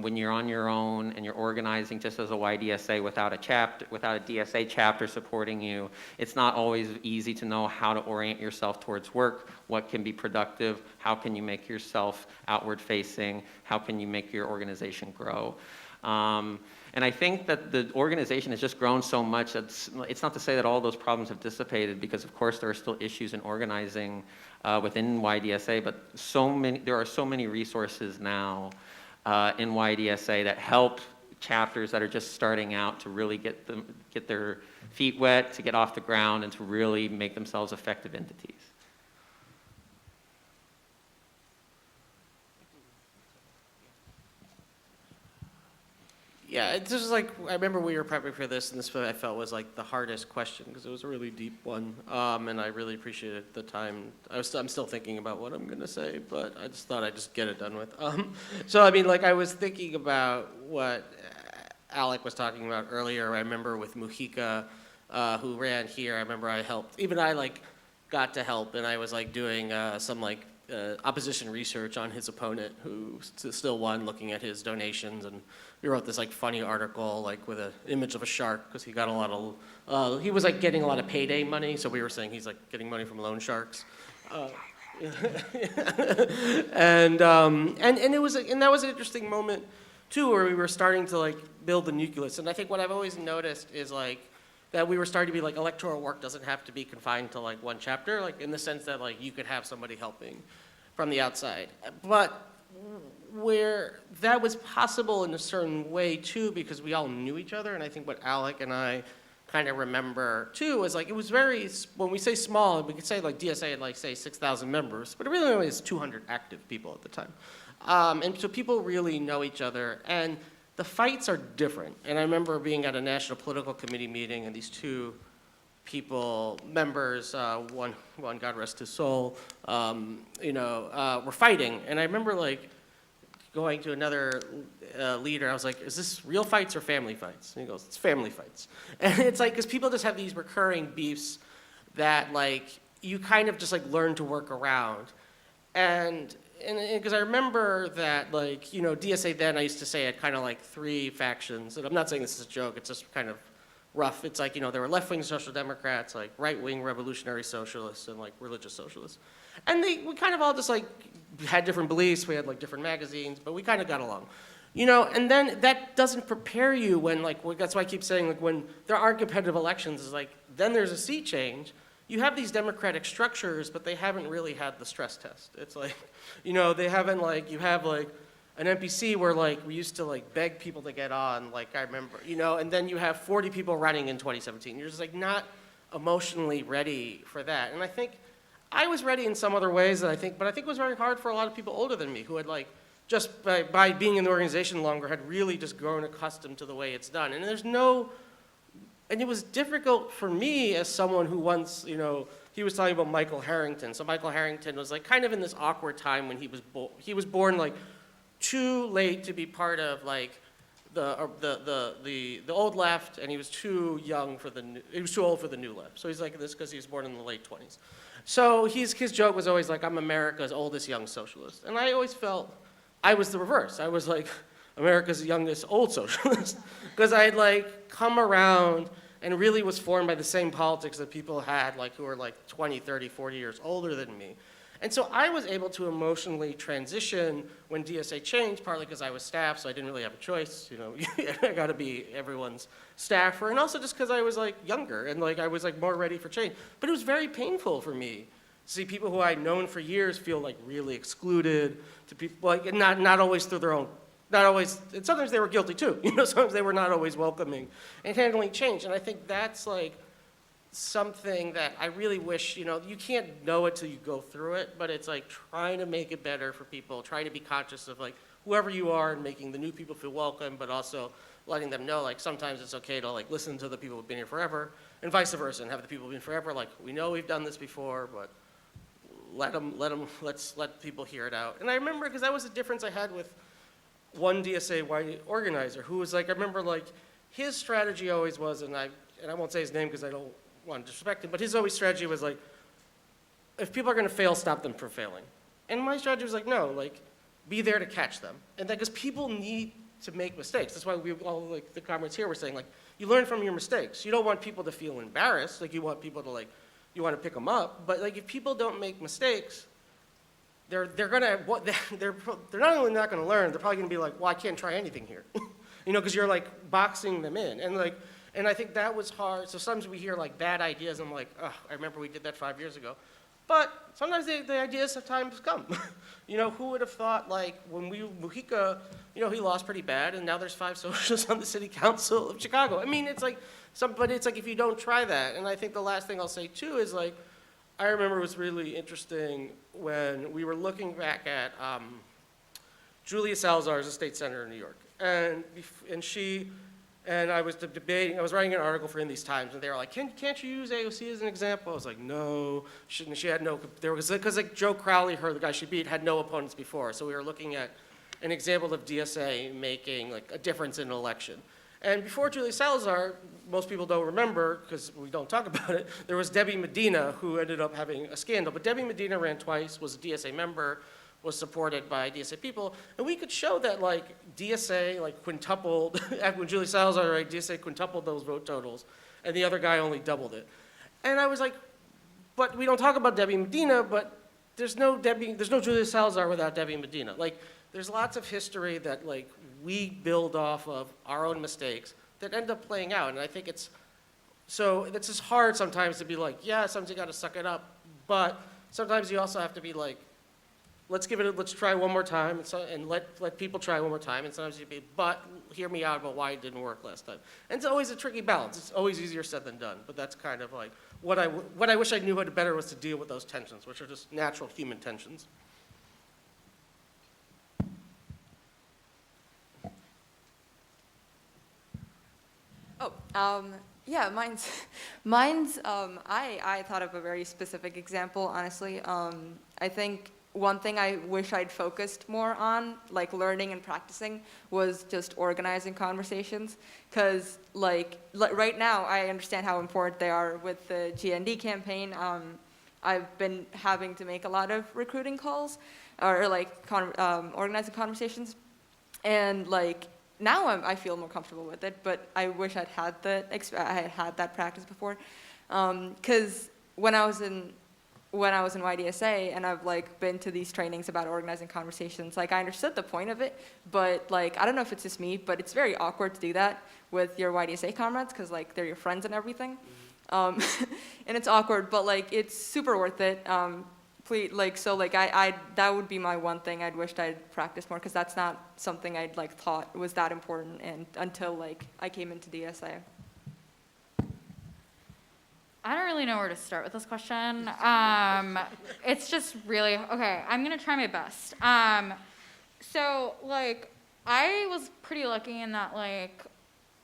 When you're on your own and you're organizing just as a YDSA without a DSA chapter supporting you, it's not always easy to know how to orient yourself towards work, what can be productive, how can you make yourself outward facing, how can you make your organization grow. And I think that the organization has just grown so much that it's not to say that all those problems have dissipated, because of course there are still issues in organizing within YDSA, but there are so many resources now in YDSA that help chapters that are just starting out to really get their feet wet, to get off the ground, and to really make themselves effective entities. Yeah, it's just like, I remember we were prepping for this, and this I felt was like the hardest question, because it was a really deep one, and I really appreciated the time. I'm still thinking about what I'm going to say, but I just thought I'd just get it done with. So, I mean, like, I was thinking about what Alec was talking about earlier. I remember with Mujica, who ran here, I remember I helped. Even I, like, got to help, and I was, like, doing some, like, opposition research on his opponent, who still won, looking at his donations, and we wrote this like funny article, like with an image of a shark, because he got a lot of, he was like getting a lot of payday money, so we were saying he's like getting money from loan sharks. And it was, and that was an interesting moment too, where we were starting to like build the nucleus. And I think what I've always noticed is like that we were starting to be like, electoral work doesn't have to be confined to like one chapter, like in the sense that like you could have somebody helping from the outside. But where that was possible in a certain way too, because we all knew each other, and I think what Alec and I kind of remember too is like, it was very, when we say small, we could say like DSA had like say 6,000 members, but it really only has 200 active people at the time. And so people really know each other, and the fights are different. And I remember being at a national political committee meeting, and these two people, members, one God rest his soul, were fighting. And I remember like going to another leader, I was like, is this real fights or family fights? And he goes, it's family fights. And it's like, because people just have these recurring beefs that like, you kind of just like learn to work around. And because I remember that like, DSA then, I used to say had kind of like 3 factions. And I'm not saying this is a joke, it's just kind of rough. It's like, there were left-wing social democrats, like right-wing revolutionary socialists, and like religious socialists. And we kind of all just like had different beliefs, we had like different magazines, but we kind of got along. And then that doesn't prepare you when like, that's why I keep saying like when there aren't competitive elections, is like, then there's a sea change. You have these democratic structures, but they haven't really had the stress test. It's like, they haven't like, you have like, an NPC where like we used to like beg people to get on, like I remember, and then you have 40 people running in 2017. You're just like not emotionally ready for that. And I think I was ready in some other ways but I think it was very hard for a lot of people older than me who had like just by being in the organization longer, had really just grown accustomed to the way it's done. And and it was difficult for me as someone who once, he was talking about Michael Harrington. So Michael Harrington was like kind of in this awkward time when he was born like too late to be part of like the old left, and he was too young for he was too old for the new left. So he's like this because he was born in the late 20s. So his joke was always like, I'm America's oldest young socialist. And I always felt I was the reverse. I was like America's youngest old socialist because I had like come around and really was formed by the same politics that people had like who were like 20, 30, 40 years older than me. And so I was able to emotionally transition when DSA changed, partly because I was staff, so I didn't really have a choice. I got to be everyone's staffer, and also just because I was like younger and like I was like more ready for change. But it was very painful for me to see people who I'd known for years feel like really excluded, to people like not always through their own, not always. And sometimes they were guilty too. Sometimes they were not always welcoming and handling change. And I think that's like something that I really wish, you can't know it till you go through it, but it's like trying to make it better for people, trying to be conscious of like whoever you are and making the new people feel welcome, but also letting them know like sometimes it's okay to like listen to the people who've been here forever and vice versa, and have the people who've been forever like, we know we've done this before, but let's let people hear it out. And I remember, because that was the difference I had with one DSA organizer who was like, I remember like his strategy always was, and I won't say his name because I don't want to disrespect him, but his always strategy was like, if people are going to fail, stop them from failing. And my strategy was like, no, like, be there to catch them. And because people need to make mistakes. That's why we all, like, the comrades here were saying, like, you learn from your mistakes. You don't want people to feel embarrassed. Like, you want people to, like, you want to pick them up. But, like, if people don't make mistakes, they're not only not going to learn, they're probably going to be like, well, I can't try anything here. Because you're, like, boxing them in. And I think that was hard. So sometimes we hear like bad ideas, and I'm like, oh, I remember we did that 5 years ago. But sometimes the ideas sometimes come. Who would have thought like when Mujica, he lost pretty bad, and now there's 5 socialists on the city council of Chicago. I mean, it's like, but it's like if you don't try that. And I think the last thing I'll say too is like, I remember it was really interesting when we were looking back at Julia Salazar as a state senator in New York. And I was debating, I was writing an article for In These Times, and they were like, can't you use AOC as an example? I was like, no, she had no, because like Joe Crowley, the guy she beat, had no opponents before. So we were looking at an example of DSA making like a difference in an election. And before Julia Salazar, most people don't remember, because we don't talk about it, there was Debbie Medina, who ended up having a scandal. But Debbie Medina ran twice, was a DSA member, was supported by DSA people, and we could show that like DSA like quintupled, when Julie Salazar, right, DSA quintupled those vote totals, and the other guy only doubled it. And I was like, but we don't talk about Debbie Medina, but there's no Julia Salazar without Debbie Medina. Like, there's lots of history that like we build off of our own mistakes that end up playing out, and I think it's just hard sometimes to be like, yeah, sometimes you got to suck it up, but sometimes you also have to be like, let's try one more time, and let people try one more time, and sometimes you'd be, but hear me out about why it didn't work last time. And it's always a tricky balance. It's always easier said than done, but that's kind of like, what I wish I knew how to better was to deal with those tensions, which are just natural human tensions. Yeah, mine's, I thought of a very specific example, honestly. I think one thing I wish I'd focused more on, like learning and practicing, was just organizing conversations. Because like right now, I understand how important they are with the GND campaign. I've been having to make a lot of recruiting calls, or like organizing conversations. And like, now I feel more comfortable with it, but I wish I had that practice before. Because when I was in YDSA, and I've like been to these trainings about organizing conversations, like I understood the point of it, but like I don't know if it's just me, but it's very awkward to do that with your YDSA comrades, because like they're your friends and everything. And it's awkward, but like it's super worth it. Please, like, so like that would be my one thing I'd wished I'd practiced more, because that's not something I'd like thought was that important, and until like I came into DSA. I don't really know where to start with this question. It's just really, okay, I'm gonna try my best. So, like, I was pretty lucky in that, like,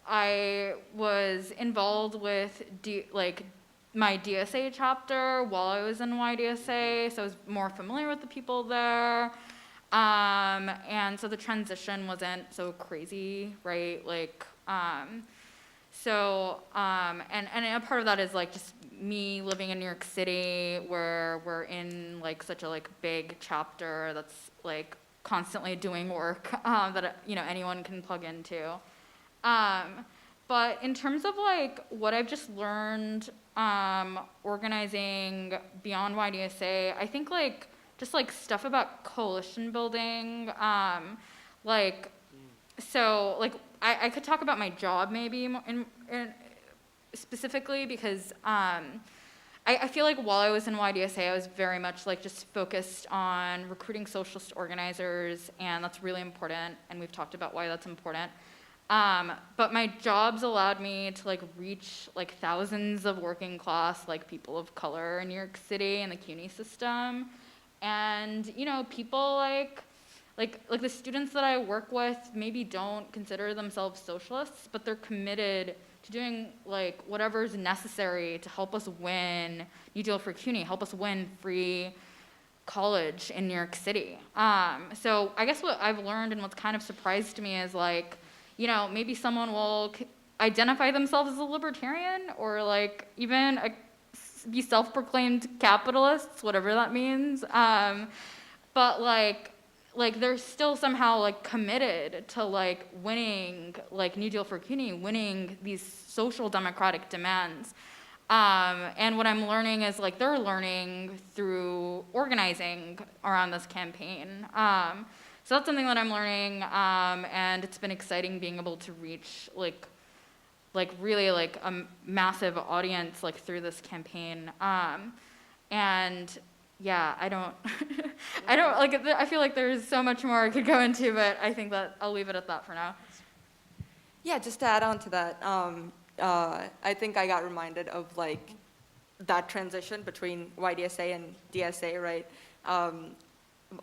I was involved with, my DSA chapter while I was in YDSA, so I was more familiar with the people there. And so the transition wasn't so crazy, right? Like, and a part of that is like just me living in New York City, where we're in like such a like big chapter that's like constantly doing work that anyone can plug into. But in terms of like what I've just learned organizing beyond YDSA, I think like just like stuff about coalition building, so like I could talk about my job maybe in specifically because I feel like while I was in YDSA, I was very much like just focused on recruiting socialist organizers, and that's really important, and we've talked about why that's important. But my jobs allowed me to like reach like thousands of working class like people of color in New York City and the CUNY system, and people like the students that I work with maybe don't consider themselves socialists, but they're committed to doing like whatever's necessary to help us win New Deal for CUNY, help us win free college in New York City. So I guess what I've learned and what's kind of surprised me is like, maybe someone will identify themselves as a libertarian or like even be self-proclaimed capitalists, whatever that means. But like they're still somehow like committed to like winning like New Deal for CUNY, winning these social democratic demands. And what I'm learning is like they're learning through organizing around this campaign. So that's something that I'm learning, and it's been exciting being able to reach like really like a massive audience like through this campaign. And yeah, I don't I feel like there's so much more I could go into, but I think that I'll leave it at that for now. Yeah, just to add on to that, I think I got reminded of like that transition between YDSA and DSA, right?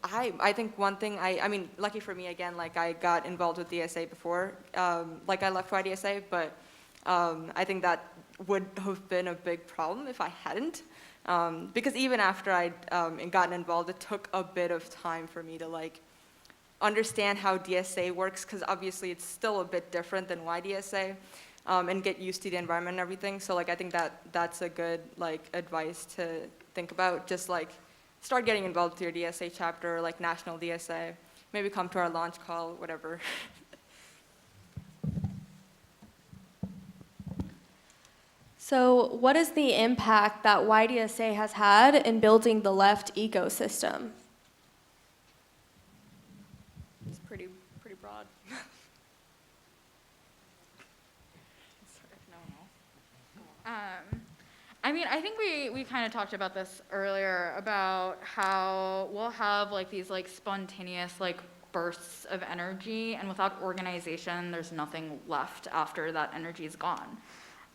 I think one thing, I mean, lucky for me again, like I got involved with DSA before, like I left YDSA, but I think that would have been a big problem if I hadn't. Because even after I'd gotten involved, it took a bit of time for me to like understand how DSA works, because obviously it's still a bit different than YDSA, and get used to the environment and everything. So like I think that's a good like advice to think about. Just like start getting involved with your DSA chapter, or like national DSA. Maybe come to our launch call, whatever. So what is the impact that YDSA has had in building the left ecosystem? It's pretty broad. I mean, I think we kind of talked about this earlier about how we'll have like these like spontaneous like bursts of energy, and without organization, there's nothing left after that energy is gone.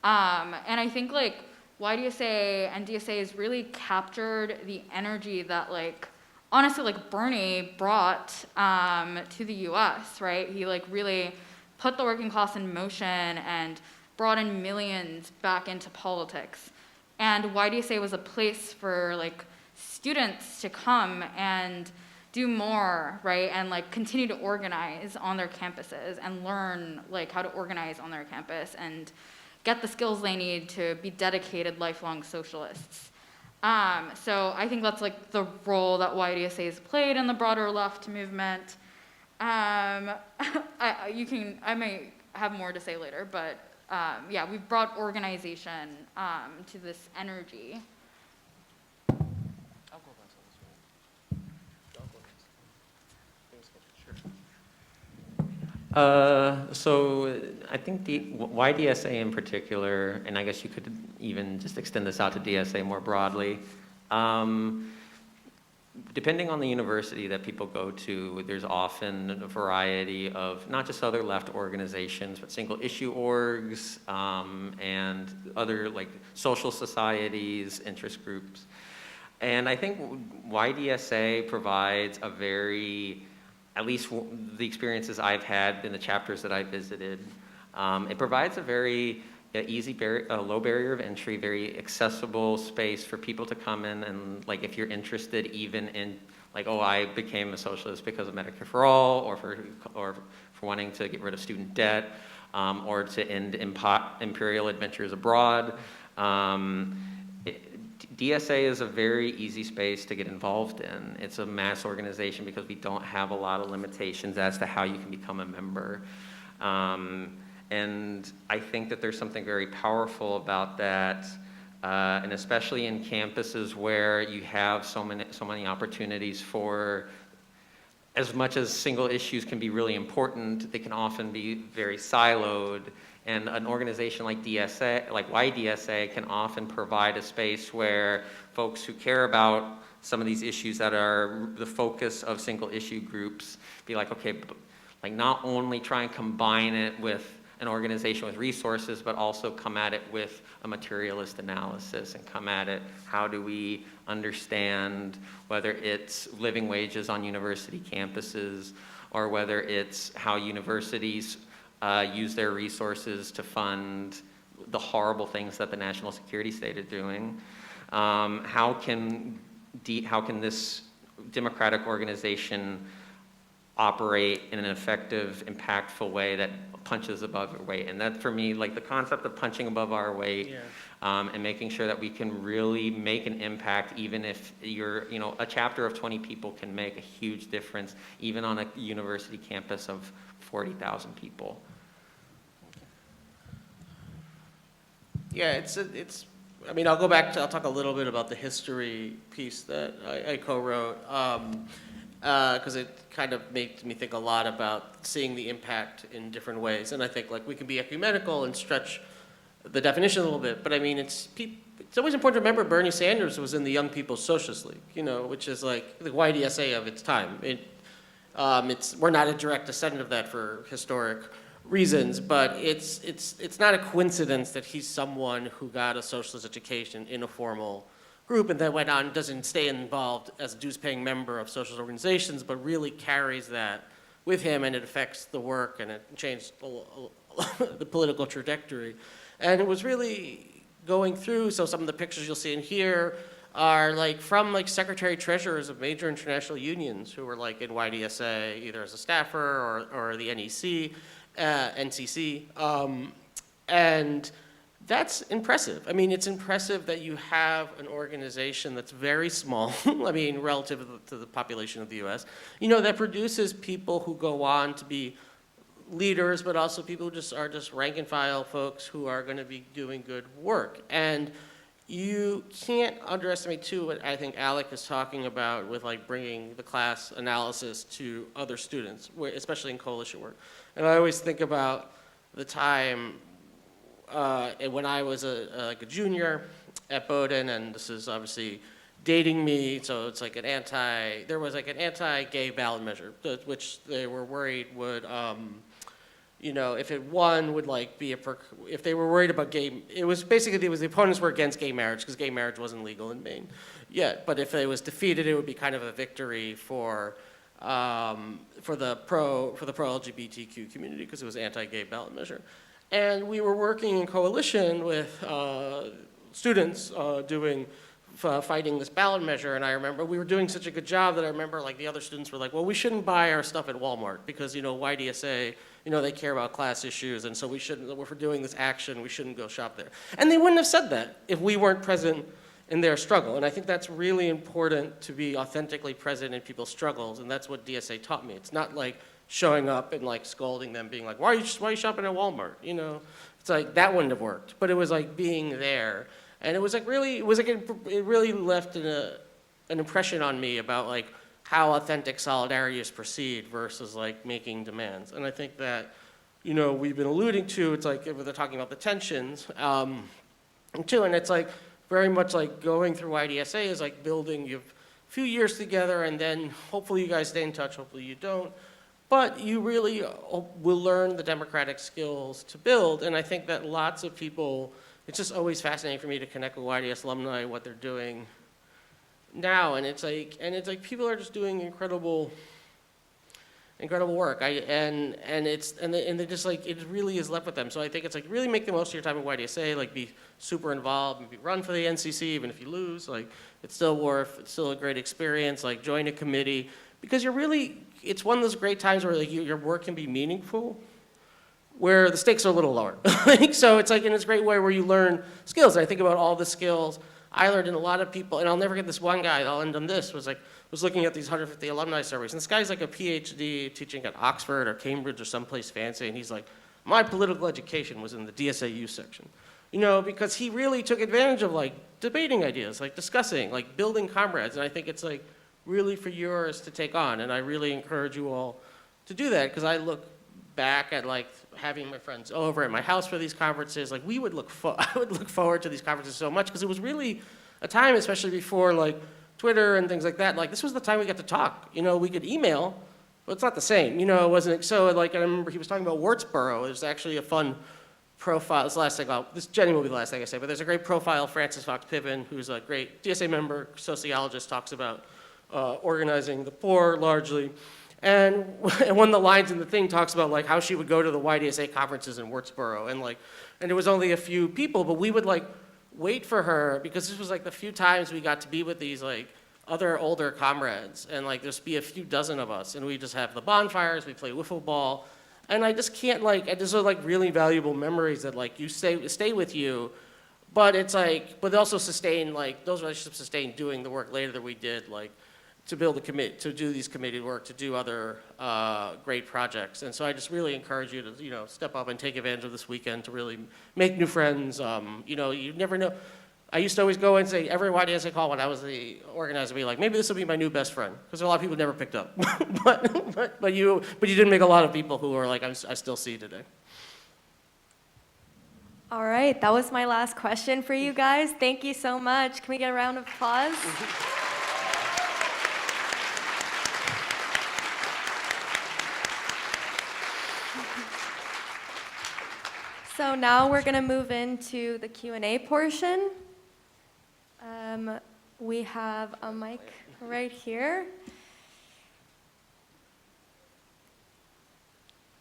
And I think like YDSA and DSA has really captured the energy that like honestly like Bernie brought to the US, right? He like really put the working class in motion and brought in millions back into politics. And YDSA was a place for like students to come and do more, right? And like continue to organize on their campuses and learn like how to organize on their campus and get the skills they need to be dedicated lifelong socialists. So I think that's like the role that YDSA has played in the broader left movement. I may have more to say later, but yeah, we've brought organization to this energy. So I think the YDSA in particular, and I guess you could even just extend this out to DSA more broadly, depending on the university that people go to, there's often a variety of not just other left organizations, but single issue orgs and other like social societies, interest groups. And I think YDSA provides a very at least the experiences I've had in the chapters that I visited, it provides a very low barrier of entry, very accessible space for people to come in and, like, if you're interested even in, like, oh, I became a socialist because of Medicare for All, or for wanting to get rid of student debt, or to end imperial adventures abroad. DSA is a very easy space to get involved in. It's a mass organization because we don't have a lot of limitations as to how you can become a member. And I think that there's something very powerful about that, and especially in campuses where you have so many opportunities for, as much as single issues can be really important, they can often be very siloed. And an organization like DSA, like YDSA, can often provide a space where folks who care about some of these issues that are the focus of single issue groups be like, okay, like, not only try and combine it with an organization with resources, but also come at it with a materialist analysis, and come at it, how do we understand whether it's living wages on university campuses, or whether it's how universities use their resources to fund the horrible things that the national security state is doing. How can this democratic organization operate in an effective, impactful way that punches above our weight? And that, for me, like, the concept of punching above our weight, and making sure that we can really make an impact, even if a chapter of 20 people can make a huge difference, even on a university campus of 40,000 people. Yeah, I mean, I'll talk a little bit about the history piece that I co-wrote, because it kind of made me think a lot about seeing the impact in different ways. And I think, like, we can be ecumenical and stretch the definition a little bit, but I mean, it's always important to remember Bernie Sanders was in the Young People's Socialist League, which is like the YDSA of its time. We're not a direct descendant of that for historic reasons, but it's not a coincidence that he's someone who got a socialist education in a formal group and then went on, doesn't stay involved as a dues-paying member of socialist organizations, but really carries that with him, and it affects the work, and it changed the political trajectory. And it was really going through, so some of the pictures you'll see in here are like from like secretary treasurers of major international unions who were like in YDSA, either as a staffer or the NEC, NCC, and that's impressive. I mean, it's impressive that you have an organization that's very small, I mean, relative to the population of the US, that produces people who go on to be leaders, but also people who are just rank and file folks who are going to be doing good work. And you can't underestimate, too, what I think Alec is talking about with, like, bringing the class analysis to other students, especially in coalition work. And I always think about the time when I was like a junior at Bowdoin, and this is obviously dating me, so it's like there was like an anti-gay ballot measure, which they were worried would, if it won, would like be if they were worried about the opponents were against gay marriage because gay marriage wasn't legal in Maine yet, but if it was defeated, it would be kind of a victory for the pro-LGBTQ community because it was anti-gay ballot measure. And we were working in coalition with students fighting this ballot measure, and I remember we were doing such a good job that I remember like the other students were like, well, we shouldn't buy our stuff at Walmart because YDSA, they care about class issues, and so if we're doing this action, we shouldn't go shop there. And they wouldn't have said that if we weren't present in their struggle, and I think that's really important to be authentically present in people's struggles, and that's what DSA taught me. It's not like showing up and like scolding them, being like, why are you shopping at Walmart? It's like that wouldn't have worked, but it was like being there. And it was like it really left an impression on me about like how authentic solidarity is perceived versus like making demands. And I think that, we've been alluding to, it's like they're talking about the tensions, too, and it's like very much like going through YDSA is like building, you have a few years together and then hopefully you guys stay in touch, hopefully you don't. But you really will learn the democratic skills to build, and I think that lots of people, it's just always fascinating for me to connect with YDS alumni, what they're doing now, and it's like people are just doing incredible incredible work. And they just like, it really is left with them. So I think it's like really make the most of your time at YDSA, like be super involved, maybe run for the NCC even if you lose, like it's still a great experience, like join a committee, because it's one of those great times where like your work can be meaningful, where the stakes are a little lower. So it's like, and it's a great way where you learn skills. And I think about all the skills I learned, and a lot of people, and I'll never get this one guy, I'll end on this, was looking at these 150 alumni surveys, and this guy's like a PhD teaching at Oxford or Cambridge or someplace fancy, and he's like, my political education was in the DSAU section. You know, because he really took advantage of like debating ideas, like discussing, like building comrades, and I think it's like really for yours to take on, and I really encourage you all to do that, because I look back at like having my friends over at my house for these conferences, like I would look forward to these conferences so much, because it was really a time, especially before like Twitter and things like that, like this was the time we got to talk. You know, we could email, but it's not the same. You know, it wasn't, so like I remember he was talking about Wurtzboro. It was actually a fun profile. This last thing, this genuinely will be the last thing I say, but there's a great profile of Francis Fox Piven, who's a great DSA member, sociologist, talks about organizing the poor largely. And one of the lines in the thing talks about like how she would go to the YDSA conferences in Wurtzboro, and it was only a few people, but we would like wait for her, because this was like the few times we got to be with these like other older comrades, and like there's be a few dozen of us, and we just have the bonfires, we play wiffle ball, and I just can't like, those are like really valuable memories that like you stay with you, but it's like, but also sustain, like those relationships sustain doing the work later that we did, like to build a commit, to do these committee work, to do other great projects. And so I just really encourage you to, you know, step up and take advantage of this weekend to really make new friends. You know, you never know. I used to always go and say, every YDSA call when I was the organizer, be like, maybe this will be my new best friend, because a lot of people never picked up. but you did make a lot of people who are like, I still see today. All right, that was my last question for you guys. Thank you so much. Can we get a round of applause? So now we're going to move into the Q&A portion. We have a mic right here.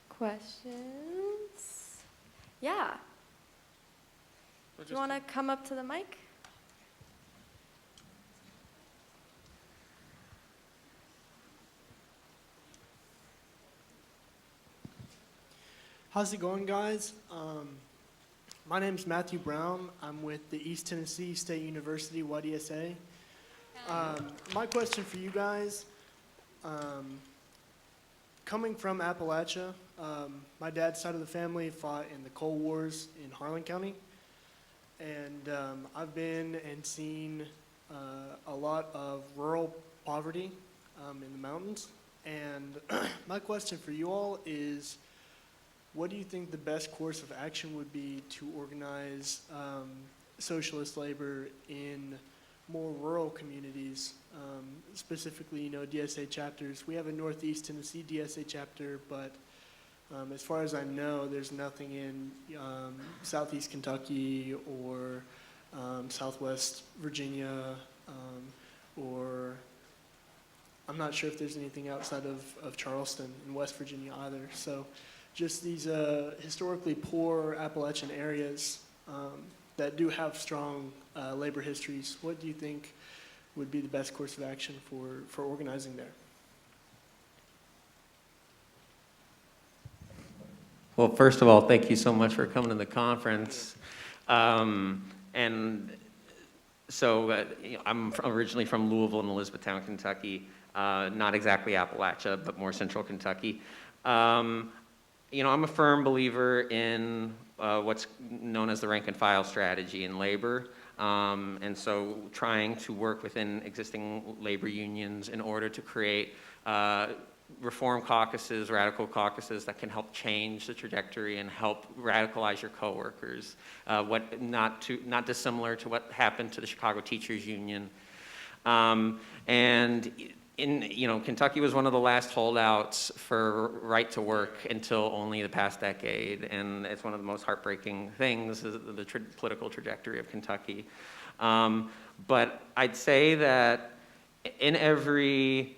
Questions? Yeah. Do you want to come up to the mic? How's it going, guys? My name's Matthew Brown. I'm with the East Tennessee State University, YDSA. My question for you guys, coming from Appalachia, my dad's side of the family fought in the Cold Wars in Harlan County. And I've been and seen a lot of rural poverty in the mountains. And my question for you all is, what do you think the best course of action would be to organize socialist labor in more rural communities, specifically, you know, DSA chapters? We have a Northeast Tennessee DSA chapter, but as far as I know, there's nothing in Southeast Kentucky or Southwest Virginia, or I'm not sure if there's anything outside of Charleston in West Virginia either. So just these historically poor Appalachian areas that do have strong labor histories, what do you think would be the best course of action for organizing there? Well, first of all, thank you so much for coming to the conference. And so you know, I'm originally from Louisville and Elizabethtown, Kentucky. Not exactly Appalachia, but more central Kentucky. You know, I'm a firm believer in what's known as the rank and file strategy in labor. And so trying to work within existing labor unions in order to create reform caucuses, radical caucuses that can help change the trajectory and help radicalize your coworkers. Not dissimilar to what happened to the Chicago Teachers Union. And you know, Kentucky was one of the last holdouts for right to work until only the past decade, and it's one of the most heartbreaking things, is the political trajectory of Kentucky. But I'd say that in every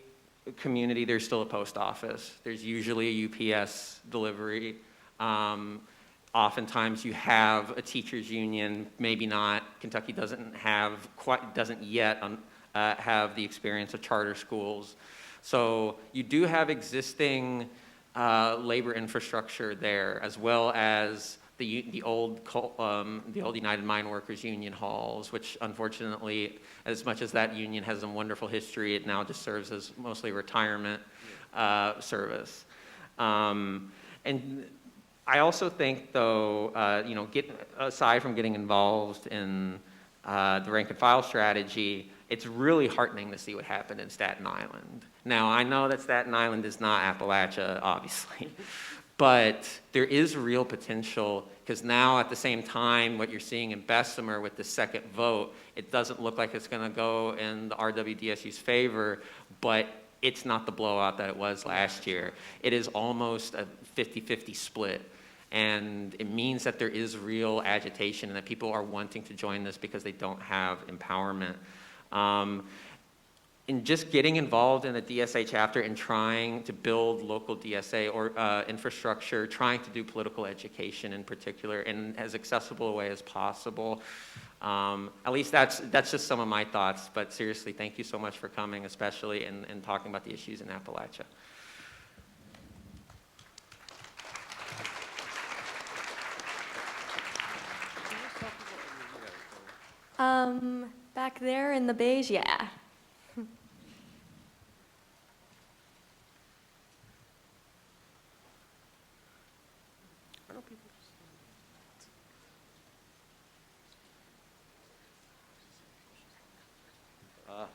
community, there's still a post office. There's usually a UPS delivery. Oftentimes you have a teachers union, maybe not. Kentucky doesn't yet have the experience of charter schools. So you do have existing labor infrastructure there, as well as the old United Mine Workers Union halls, which unfortunately, as much as that union has a wonderful history, it now just serves as mostly retirement service. And I also think, though, aside from getting involved in the rank and file strategy, it's really heartening to see what happened in Staten Island. Now, I know that Staten Island is not Appalachia, obviously, but there is real potential, because now at the same time, what you're seeing in Bessemer with the second vote, it doesn't look like it's going to go in the RWDSU's favor, but it's not the blowout that it was last year. It is almost a 50-50 split. And it means that there is real agitation and that people are wanting to join this because they don't have empowerment. In just getting involved in the DSA chapter and trying to build local DSA or infrastructure, trying to do political education in particular in as accessible a way as possible. At least that's just some of my thoughts, but seriously, thank you so much for coming, especially and talking about the issues in Appalachia. Back there in the beige, yeah.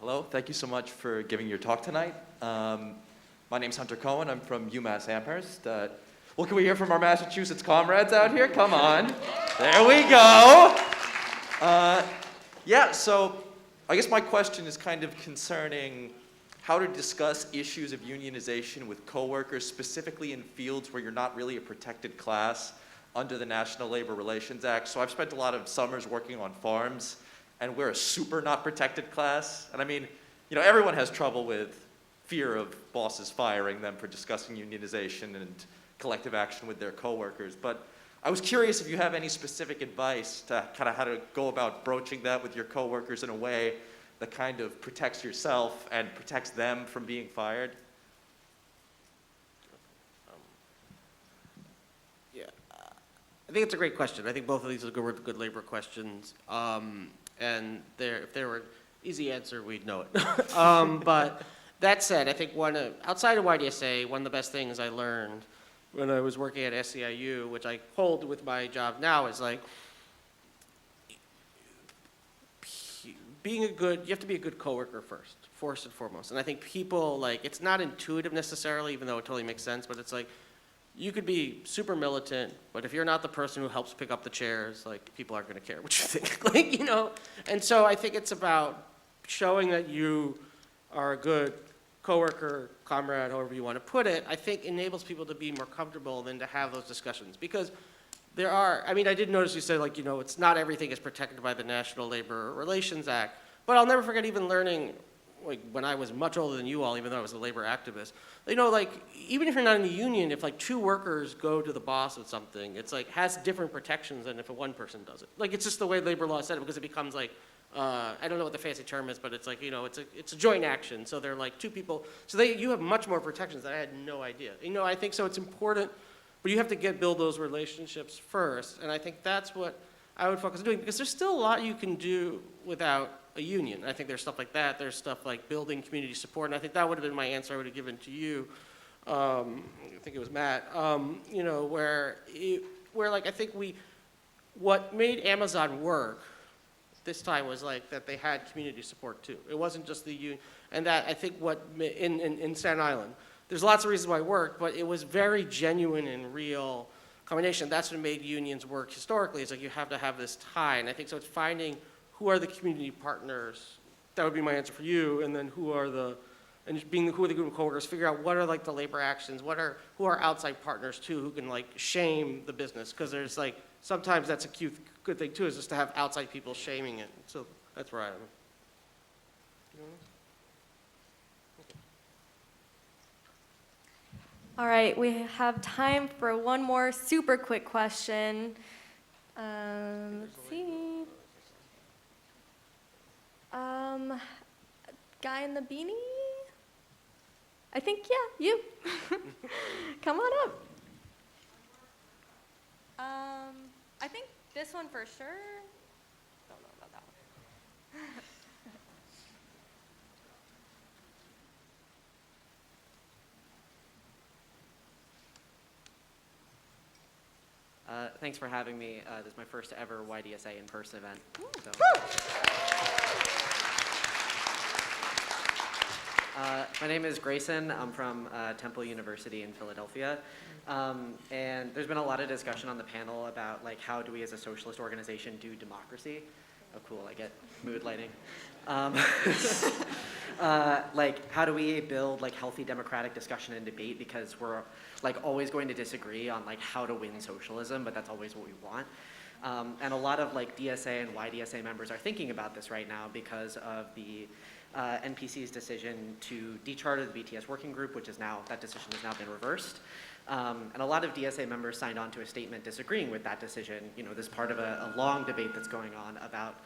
Hello, thank you so much for giving your talk tonight. My name's Hunter Cohen. I'm from UMass Amherst. Well, can we hear from our Massachusetts comrades out here? Come on. There we go. Yeah, so I guess my question is kind of concerning how to discuss issues of unionization with coworkers, specifically in fields where you're not really a protected class under the National Labor Relations Act. So I've spent a lot of summers working on farms, and we're a super not protected class. And I mean, you know, everyone has trouble with fear of bosses firing them for discussing unionization and collective action with their coworkers. But I was curious if you have any specific advice to kind of how to go about broaching that with your coworkers in a way that kind of protects yourself and protects them from being fired. Yeah, I think it's a great question. I think both of these are good labor questions. And if there were an easy answer, we'd know it. But that said, I think outside of YDSA, one of the best things I learned when I was working at SEIU, which I hold with my job now, is like you have to be a good coworker first and foremost. And I think people, like, it's not intuitive necessarily, even though it totally makes sense, but it's like, you could be super militant, but if you're not the person who helps pick up the chairs, like, people aren't gonna care what you think, like, you know? And so I think it's about showing that you are a good coworker, comrade, however you want to put it, I think enables people to be more comfortable than to have those discussions. Because I did notice you said, like, you know, it's not everything is protected by the National Labor Relations Act, but I'll never forget even learning, like, when I was much older than you all, even though I was a labor activist, you know, like, even if you're not in the union, if like two workers go to the boss with something, it's like, has different protections than if one person does it. Like, it's just the way labor law said it, because it becomes like, I don't know what the fancy term is, but it's like, you know, it's a joint action. So they're like two people. So you have much more protections that I had no idea. You know, I think so it's important, but you have to build those relationships first. And I think that's what I would focus on doing, because there's still a lot you can do without a union. I think there's stuff like that. There's stuff like building community support. And I think that would have been my answer I would have given to you. I think it was Matt, you know, where like, I think what made Amazon work this time was like that they had community support too. It wasn't just the union. And that, I think in Staten Island, there's lots of reasons why it worked, but it was very genuine and real combination. That's what made unions work historically. It's like you have to have this tie. And I think so it's finding who are the community partners. That would be my answer for you. And then who are the group of coworkers, figure out what are like the labor actions, who are outside partners too, who can like shame the business. Because there's like, sometimes that's a good thing too, is just to have outside people shaming it. So that's where I am. All right, we have time for one more super quick question. Let's see. Guy in the beanie? I think, yeah, you. Come on up. I think this one for sure. Don't know about that one. Thanks for having me. This is my first ever YDSA in-person event. So. My name is Grayson. I'm from Temple University in Philadelphia. And there's been a lot of discussion on the panel about like how do we as a socialist organization do democracy. Oh cool, I get mood lighting. Like how do we build like healthy democratic discussion and debate, because we're like always going to disagree on like how to win socialism, but that's always what we want. And a lot of like DSA and YDSA members are thinking about this right now because of the NPC's decision to decharter the BTS working group, which is now, that decision has now been reversed. And a lot of DSA members signed on to a statement disagreeing with that decision. You know, this part of a long debate that's going on about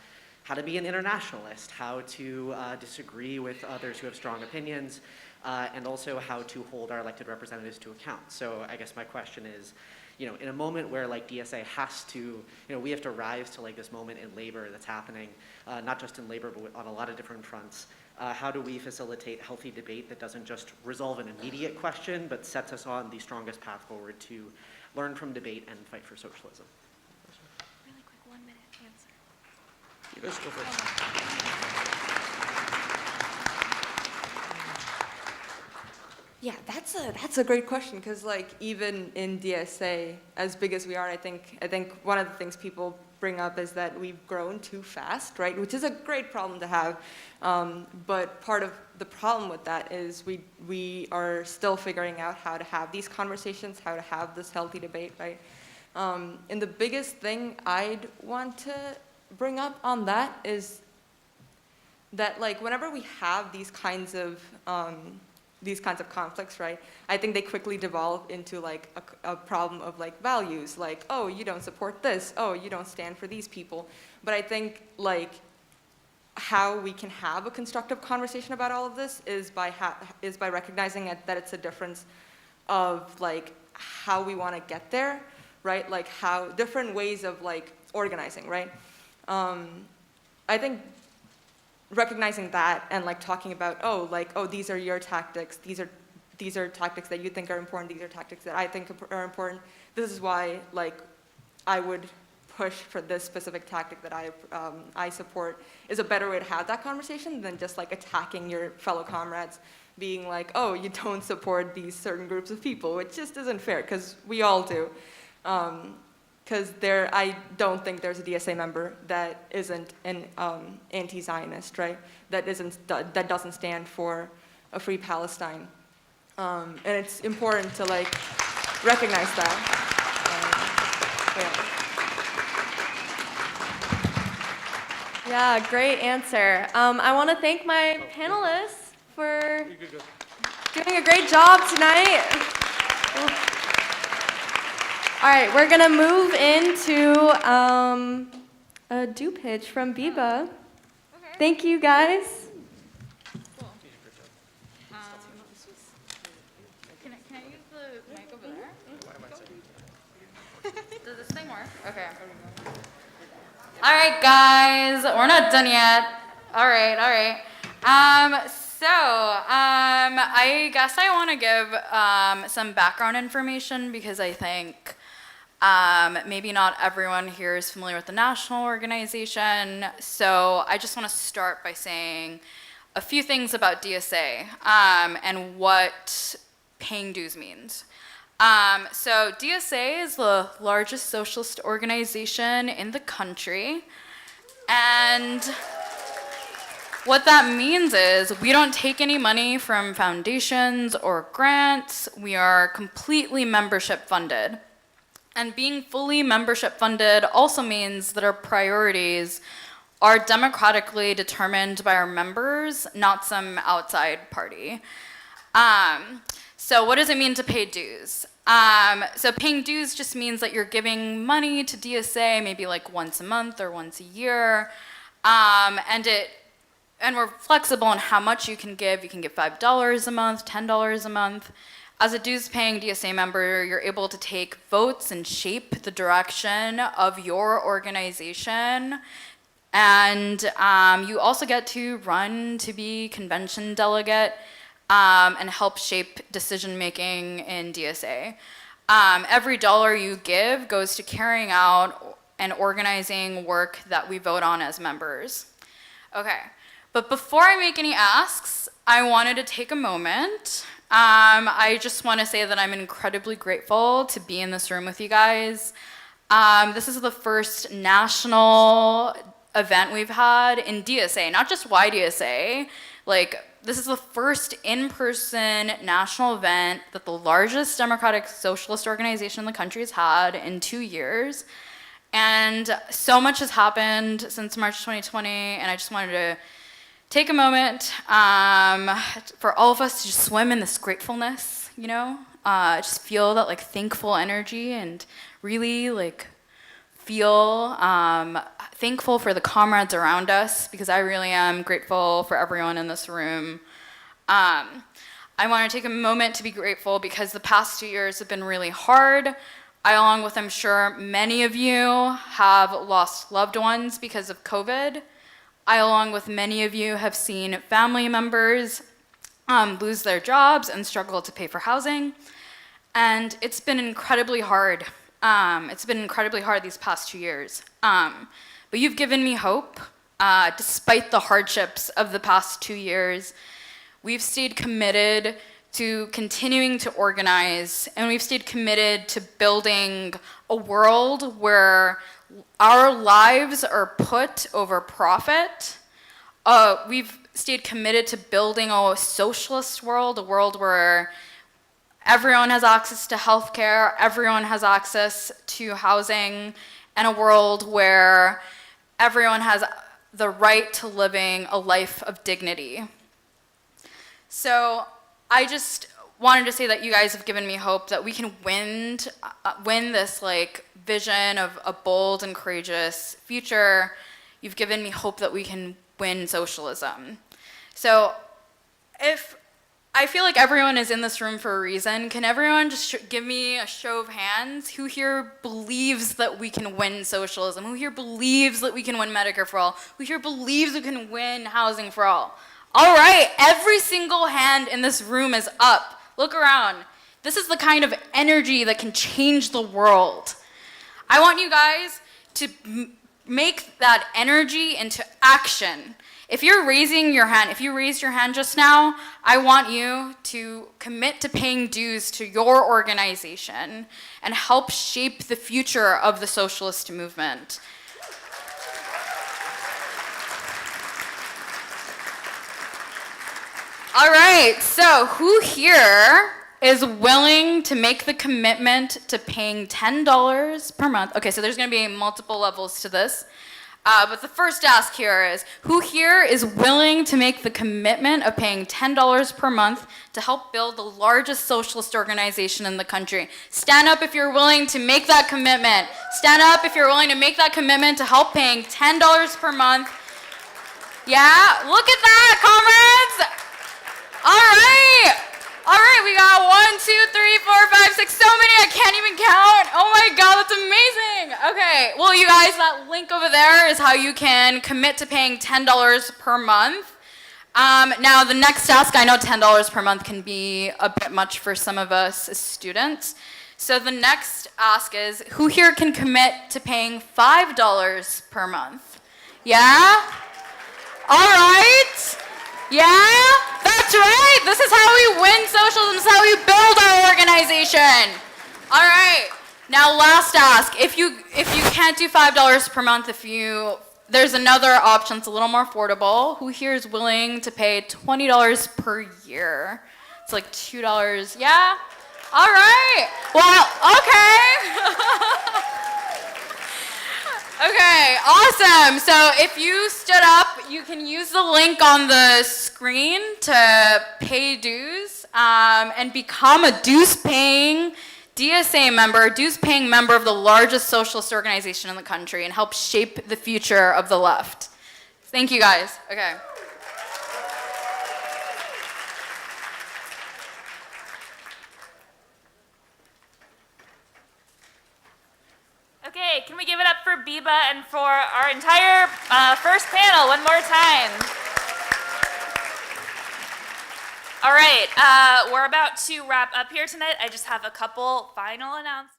how to be an internationalist, how to disagree with others who have strong opinions, and also how to hold our elected representatives to account. So I guess my question is, you know, in a moment where like DSA has to, you know, we have to rise to like this moment in labor that's happening, not just in labor, but on a lot of different fronts. How do we facilitate healthy debate that doesn't just resolve an immediate question, but sets us on the strongest path forward to learn from debate and fight for socialism? Really quick, 1 minute answer. You guys go first. Yeah, that's a great question, because like even in DSA, as big as we are, I think one of the things people bring up is that we've grown too fast, right? Which is a great problem to have, but part of the problem with that is we are still figuring out how to have these conversations, how to have this healthy debate, right? And the biggest thing I'd want to bring up on that is that like whenever we have these kinds of conflicts, right? I think they quickly devolve into like a problem of like values, like, oh, you don't support this, oh, you don't stand for these people. But I think like how we can have a constructive conversation about all of this is by recognizing that it's a difference of like how we want to get there, right? Like how different ways of like organizing, right? I think recognizing that and like talking about, oh, these are your tactics, these are tactics that you think are important, these are tactics that I think are important. This is why like I would push for this specific tactic that I support is a better way to have that conversation than just like attacking your fellow comrades, being like, oh, you don't support these certain groups of people, which just isn't fair, because we all do. Because I don't think there's a DSA member that isn't an anti-Zionist, right? That doesn't stand for a free Palestine, and it's important to like recognize that. Yeah, great answer. I want to thank my panelists for doing a great job tonight. All right, we're gonna move into a do pitch from Biba. Okay. Thank you, guys. Cool. Can I use the mic over there? Does this thing work? Okay. All right, guys, we're not done yet. All right. I guess I want to give some background information, because I think maybe not everyone here is familiar with the national organization. So I just want to start by saying a few things about DSA and what paying dues means. So DSA is the largest socialist organization in the country, and what that means is we don't take any money from foundations or grants. We are completely membership funded. And being fully membership funded also means that our priorities are democratically determined by our members, not some outside party. So what does it mean to pay dues? So paying dues just means that you're giving money to DSA maybe like once a month or once a year, and we're flexible on how much you can give. You can give $5 a month, $10 a month. As a dues-paying DSA member, you're able to take votes and shape the direction of your organization. And you also get to run to be convention delegate and help shape decision-making in DSA. Every dollar you give goes to carrying out and organizing work that we vote on as members. Okay, but before I make any asks, I wanted to take a moment. I just want to say that I'm incredibly grateful to be in this room with you guys. This is the first national event we've had in DSA, not just YDSA. Like, this is the first in-person national event that the largest democratic socialist organization in the country has had in 2 years. And so much has happened since March 2020, and I just wanted to take a moment for all of us to just swim in this gratefulness, you know? Just feel that like thankful energy and really like feel thankful for the comrades around us, because I really am grateful for everyone in this room. I want to take a moment to be grateful because the past 2 years have been really hard. I, along with I'm sure many of you, have lost loved ones because of COVID. I, along with many of you, have seen family members lose their jobs and struggle to pay for housing. And it's been incredibly hard. It's been incredibly hard these past 2 years. But you've given me hope. Despite the hardships of the past 2 years, we've stayed committed to continuing to organize, and we've stayed committed to building a world where our lives are put over profit. We've stayed committed to building a socialist world, a world where everyone has access to healthcare, everyone has access to housing, and a world where everyone has the right to living a life of dignity. So I just wanted to say that you guys have given me hope that we can win this like vision of a bold and courageous future. You've given me hope that we can win socialism. So if I feel like everyone is in this room for a reason, can everyone just give me a show of hands? Who here believes that we can win socialism? Who here believes that we can win Medicare for all? Who here believes we can win housing for all? All right, every single hand in this room is up. Look around. This is the kind of energy that can change the world. I want you guys to make that energy into action. If you're raising your hand, if you raised your hand just now, I want you to commit to paying dues to your organization and help shape the future of the socialist movement. All right, so who here is willing to make the commitment to paying $10 per month? Okay, so there's gonna be multiple levels to this. But the first ask here is, who here is willing to make the commitment of paying $10 per month to help build the largest socialist organization in the country? Stand up if you're willing to make that commitment. Stand up if you're willing to make that commitment to help paying $10 per month. Yeah, look at that, comrades! All right, we got 1, 2, 3, 4, 5, 6, so many I can't even count. Oh my God, that's amazing. Okay, well you guys, that link over there is how you can commit to paying $10 per month. Now the next task, I know $10 per month can be a bit much for some of us as students. So the next ask is, who here can commit to paying $5 per month? Yeah? All right. Yeah, that's right. This is how we win socialism. This is how we build our organization. All right. Now, last ask. If you can't do $5 per month, there's another option. It's a little more affordable. Who here is willing to pay $20 per year? It's like $2. Yeah. All right. Well, okay. Okay, awesome. So if you stood up, you can use the link on the screen to pay dues. and become a dues-paying DSA member, dues-paying member of the largest socialist organization in the country and help shape the future of the left. Thank you, guys. Okay. Okay, can we give it up for Biba and for our entire first panel one more time? All right, we're about to wrap up here tonight. I just have a couple final announcements.